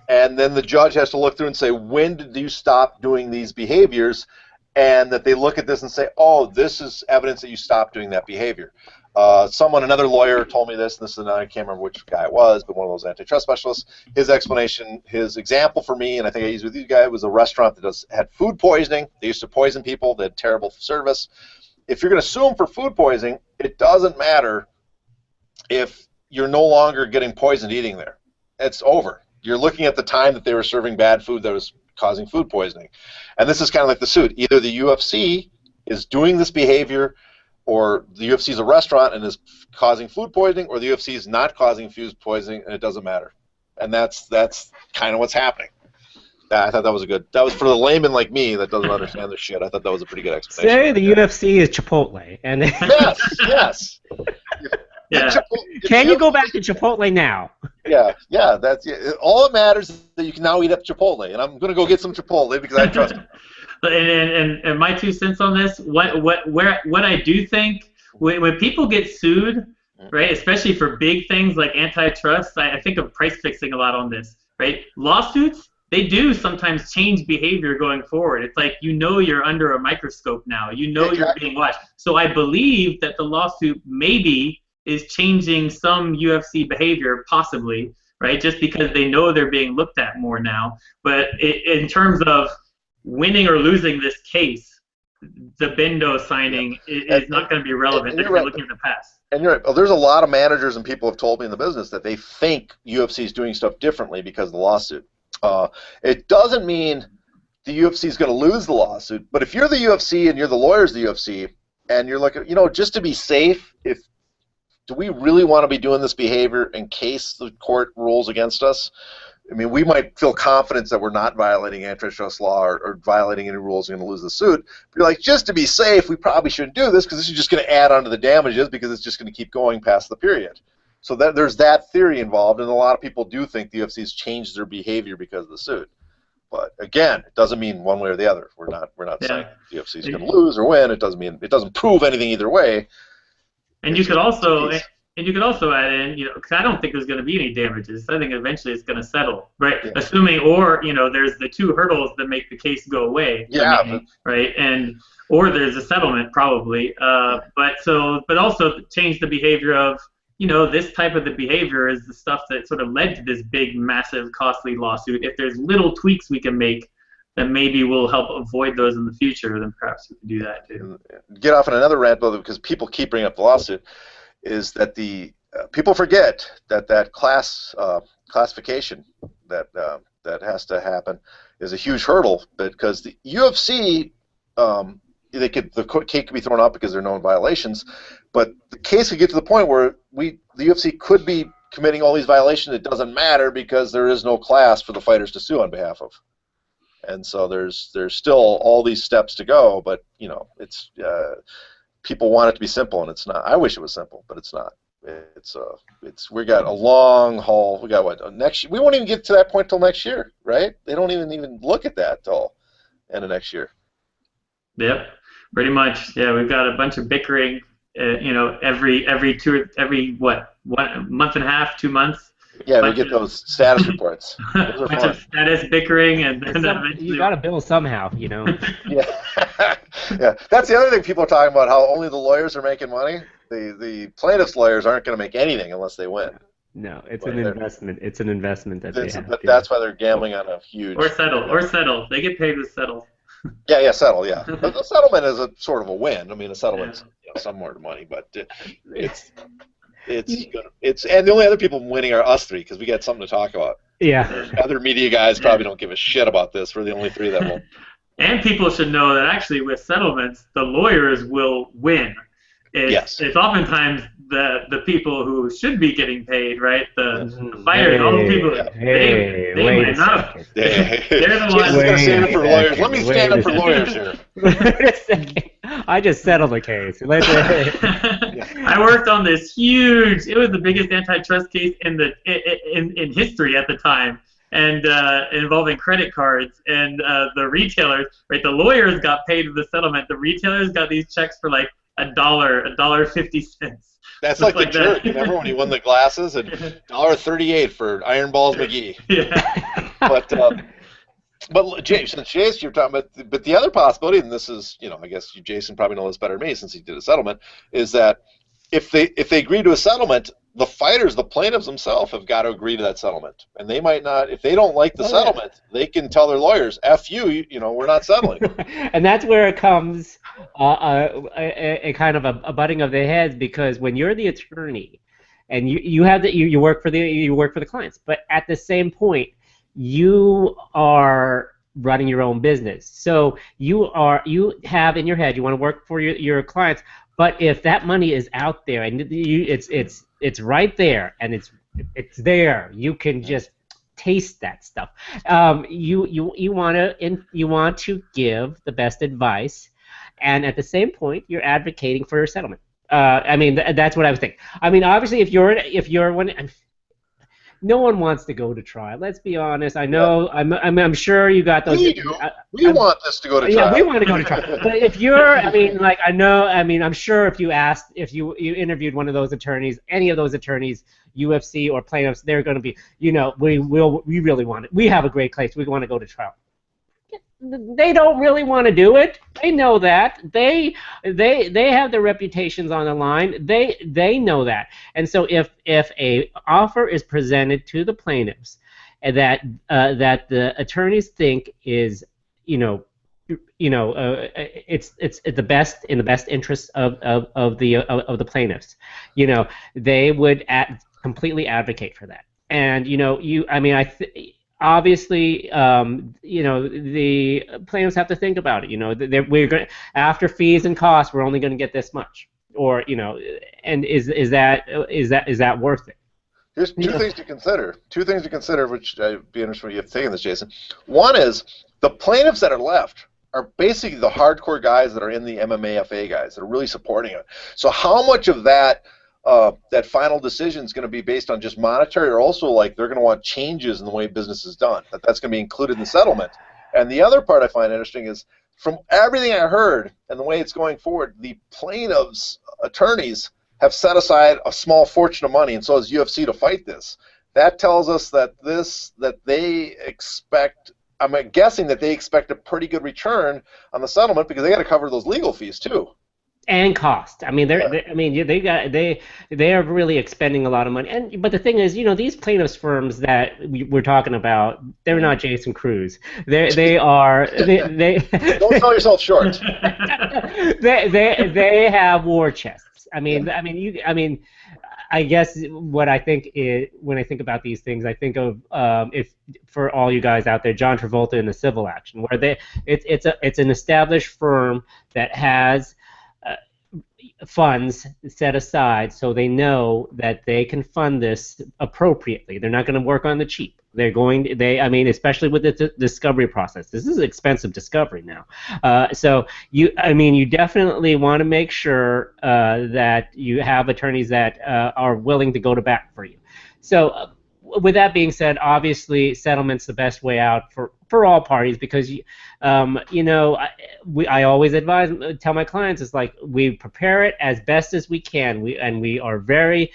and then the judge has to look through and say, when did you stop doing these behaviors? And that they look at this and say, oh, this is evidence that you stopped doing that behavior. Another lawyer told me this, and I can't remember which guy it was, but one of those antitrust specialists, his explanation, his example for me, and I think I used with you guys, was a restaurant that had food poisoning. They used to poison people. They had terrible service. If you're going to sue them for food poisoning, it doesn't matter if you're no longer getting poisoned eating there. It's over. You're looking at the time that they were serving bad food that was causing food poisoning. And this is kind of like the suit. Either the UFC is doing this behavior, or the UFC is a restaurant and is causing food poisoning, or the UFC is not causing food poisoning, and it doesn't matter. And that's kind of what's happening. I thought that was that was for the layman like me that doesn't understand this shit. I thought that was a pretty good explanation. Say the UFC is Chipotle, and yes. Yeah. Can you go back to Chipotle now? Yeah. That's all that matters is that you can now eat at Chipotle, and I'm going to go get some Chipotle because I trust him. And my 2 cents on this, what I do think when people get sued, right, especially for big things like antitrust, I think of price fixing a lot on this, right? Lawsuits, they do sometimes change behavior going forward. It's like you're under a microscope now. You're being watched. So I believe that the lawsuit maybe is changing some UFC behavior, possibly, right? Just because they know they're being looked at more now. But in terms of winning or losing this case, the Bendo signing is not going to be relevant if you're looking at the past. And you're right. Well, there's a lot of managers and people have told me in the business that they think UFC is doing stuff differently because of the lawsuit. It doesn't mean the UFC is going to lose the lawsuit, but if you're the UFC and you're the lawyers of the UFC, and you're looking, just to be safe, do we really want to be doing this behavior in case the court rules against us? I mean, we might feel confidence that we're not violating antitrust law or violating any rules and going to lose the suit. But you're like, just to be safe, we probably shouldn't do this because this is just going to add on to the damages because it's just going to keep going past the period. So there's that theory involved, and a lot of people do think the UFC's changed their behavior because of the suit. But again, it doesn't mean one way or the other. We're not saying the UFC's going to lose or win. It doesn't prove anything either way. And you could also add in, because I don't think there's going to be any damages. I think eventually it's going to settle, right? Yeah. Assuming, there's the 2 hurdles that make the case go away. Yeah. Right, or there's a settlement probably. But also change the behavior of, this type of the behavior is the stuff that sort of led to this big, massive, costly lawsuit. If there's little tweaks we can make, then maybe we'll help avoid those in the future. Then perhaps we can do that too. Get off on another rant, though, because people keep bringing up the lawsuit. Is that the people forget that classification that has to happen is a huge hurdle, because the UFC the case could be thrown out because there are known violations, but the case could get to the point where the UFC could be committing all these violations. It doesn't matter because there is no class for the fighters to sue on behalf of, and so there's still all these steps to go. But it's people want it to be simple, and it's not. I wish it was simple, but it's not. We got a long haul. We got what next year? We won't even get to that point till next year, right? They don't even look at that till end of next year. Yep, pretty much. Yeah, we've got a bunch of bickering. Every 1 month and a half, 2 months. Yeah, we get those status reports. Those are bunch fun. of status bickering, and you got to bill somehow, Yeah, yeah. That's the other thing people are talking about. How only the lawyers are making money. The plaintiffs' lawyers aren't going to make anything unless they win. No, it's an investment. It's an investment that they have. But that's why they're gambling on a huge. Or settle. They get paid to settle. Yeah, settle. Yeah, but the settlement is a sort of a win. I mean, a settlement's some more money, but it's and the only other people winning are us 3 because we got something to talk about. Yeah. Other media guys probably don't give a shit about this. We're the only 3 that will. And people should know that actually with settlements, the lawyers will win. Yes. it's oftentimes the people who should be getting paid, right? The Mhm. fighters, all the people, Yeah. Hey, they wait a might not. second. Hey, They're the Jason's ones. going to stand up Wait a for lawyers. Let second. me stand Wait up a for second. lawyers here. Wait a second. I just settled the case. Let's. Yeah. I worked on this huge. It was the biggest antitrust case in history at the time, and involving credit cards and the retailers. Right, the lawyers got paid for the settlement. The retailers got these checks for like $1.50. That's Stuff like the like jerk. that. Remember when he won the glasses and $1.38 for Iron Balls McGee? Yeah. But James, since Jason, you're talking about, but the other possibility, and this is, I guess Jason probably knows this better than me since he did a settlement, is that if they agree to a settlement, the fighters, the plaintiffs themselves, have got to agree to that settlement, and they might not. If they don't like the settlement, they can tell their lawyers, "F you, we're not settling." And that's where it comes a kind of a butting of the heads, because when you're the attorney and you work for the clients, but at the same point you are running your own business. So you have in your head you want to work for your clients, but if that money is out there and it's right there and it's there, you can just taste that stuff. You want to give the best advice, and at the same point you're advocating for a settlement. I mean that's what I was thinking. I mean obviously if you're one. No one wants to go to trial. Let's be honest. I know. I'm sure you got those. We do. We want this to go to trial. Yeah, we want to go to trial. But if you're, I mean, like I know. I mean, I'm sure if you interviewed one of those attorneys, any of those attorneys, UFC or plaintiffs, they're going to be, we really want it. We have a great case. We want to go to trial. They don't really want to do it. They know that. They have their reputations on the line. They know that. And so if a offer is presented to the plaintiffs that the attorneys think is it's the best in the best interest of the plaintiffs, they would completely advocate for that. And obviously, the plaintiffs have to think about it. We're going after fees and costs, we're only going to get this much, or and is that worth it? Here's two things to consider. Two things to consider, which I'd be interested in you taking this, Jason. One is the plaintiffs that are left are basically the hardcore guys that are in the MMA FA guys that are really supporting it. So how much of that final decision is going to be based on just monetary, or also like they're going to want changes in the way business is done, that's going to be included in the settlement. And the other part I find interesting is from everything I heard and the way it's going forward, the plaintiffs' attorneys have set aside a small fortune of money, and so has UFC, to fight this. That tells us that they expect, I'm guessing that they expect a pretty good return on the settlement, because they got to cover those legal fees too. And cost. I mean, they are really expending a lot of money. But the thing is, these plaintiffs' firms that we're talking about, they're not Jason Cruz. They are. They don't sell yourself short. they have war chests. I guess what I think is, when I think about these things, I think of if for all you guys out there, John Travolta in the civil action, where it's an established firm that has funds set aside, so they know that they can fund this appropriately. They're not going to work on the cheap. Especially with the discovery process. This is expensive discovery now. So you definitely want to make sure that you have attorneys that are willing to go to bat for you. So with that being said, obviously settlement's the best way out for all parties, because I always tell my clients, it's like we prepare it as best as we can, we are very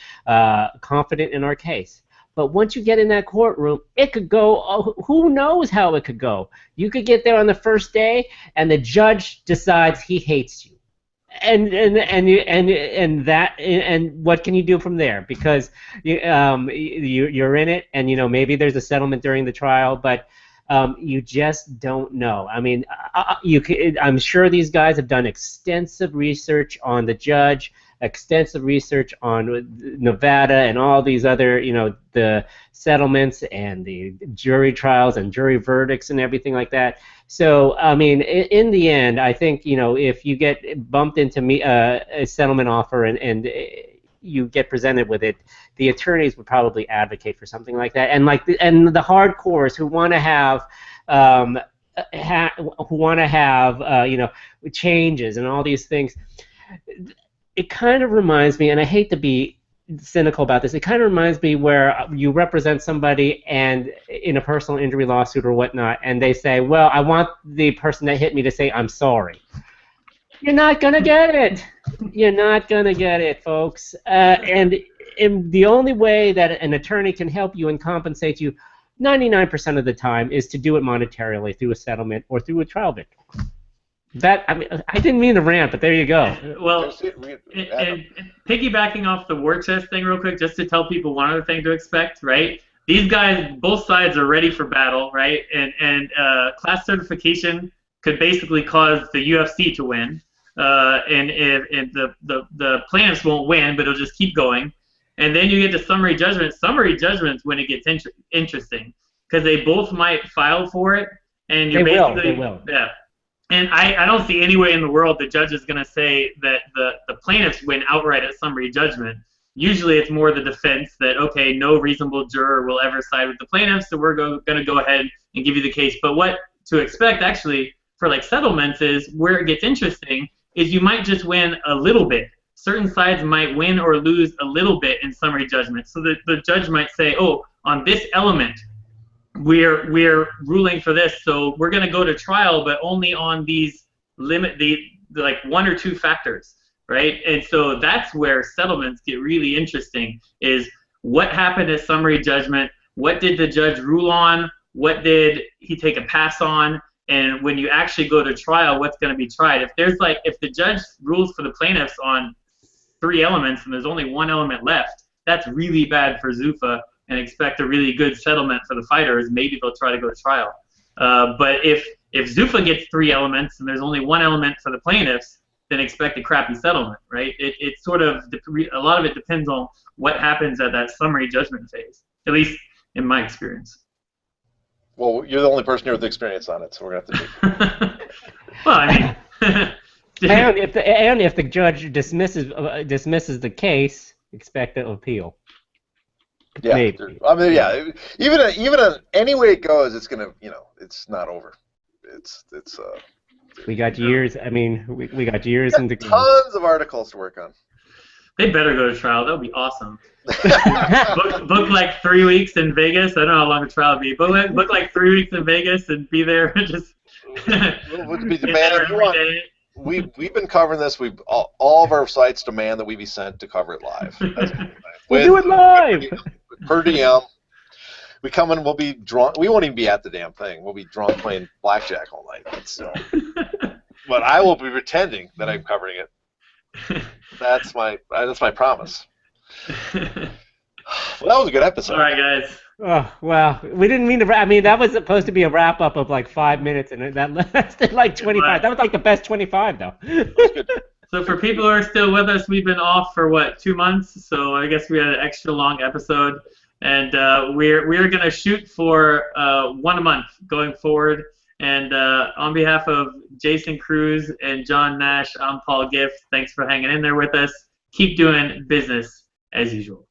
confident in our case. But once you get in that courtroom, it could go. Who knows how it could go? You could get there on the first day, and the judge decides he hates you. And what can you do from there? Because you're in it, and maybe there's a settlement during the trial, but you just don't know. I mean, I'm sure these guys have done extensive research on the judge. extensive research on Nevada and all these other, the settlements and the jury trials and jury verdicts and everything like that. So, I mean, in the end, I think, if you get bumped into a settlement offer and you get presented with it, the attorneys would probably advocate for something like that. And and the hardcores who want to have changes and all these things. It kind of reminds me, and I hate to be cynical about this, it kind of reminds me where you represent somebody and in a personal injury lawsuit or whatnot, and they say, well, I want the person that hit me to say I'm sorry. You're not going to get it. You're not going to get it, folks. And the only way that an attorney can help you and compensate you 99% of the time is to do it monetarily through a settlement or through a trial victory. I didn't mean to rant, but there you go. Well, and piggybacking off the war chest thing real quick, just to tell people one other thing to expect, right? These guys, both sides are ready for battle, right? And class certification could basically cause the UFC to win, and the plaintiffs won't win, but it'll just keep going. And then you get to summary judgment. Summary judgment's when it gets interesting, because they both might file for it, and you're they will. Yeah. And I don't see any way in the world the judge is going to say that the plaintiffs win outright at summary judgment. Usually it's more the defense that, okay, no reasonable juror will ever side with the plaintiffs, so we're going to go ahead and give you the case. But what to expect, actually, for like settlements is where it gets interesting is you might just win a little bit. Certain sides might win or lose a little bit in summary judgment. So the judge might say, oh, on this element, we're ruling for this, so we're going to go to trial, but only on these like one or two factors, right? And so that's where settlements get really interesting, is what happened at summary judgment, what did the judge rule on, what did he take a pass on, and when you actually go to trial, what's going to be tried. If the judge rules for the plaintiffs on 3 elements and there's only 1 element left, that's really bad for Zuffa, and expect a really good settlement for the fighters. Maybe they'll try to go to trial. But if Zuffa gets 3 elements and there's only 1 element for the plaintiffs, then expect a crappy settlement, right? It's sort of, a lot of it depends on what happens at that summary judgment phase, at least in my experience. Well, you're the only person here with experience on it, so we're going to have to do Well, I mean... and if the judge dismisses the case, expect an appeal. Yeah, Maybe. I mean, yeah. Even any way it goes, it's gonna, it's not over. It's. We got years. I mean, we got years into. Tons of articles to work on. They better go to trial. That would be awesome. book like 3 weeks in Vegas. I don't know how long a trial would be. Book like 3 weeks in Vegas and be there. Just. Would be demanding. We've been covering this. All of our sites demand that we be sent to cover it live. We'll do it live. Per diem. We come in. We'll be drunk. We won't even be at the damn thing. We'll be drunk playing blackjack all night. So, but I will be pretending that I'm covering it. That's my promise. Well, that was a good episode. All right, guys. Oh, well, we didn't mean to. I mean, that was supposed to be a wrap up of like 5 minutes, and that lasted like 25. That was like the best 25, though. So for people who are still with us, we've been off for 2 months. So I guess we had an extra long episode, and we're gonna shoot for 1 a month going forward. And on behalf of Jason Cruz and John Nash, I'm Paul Gift. Thanks for hanging in there with us. Keep doing business as usual.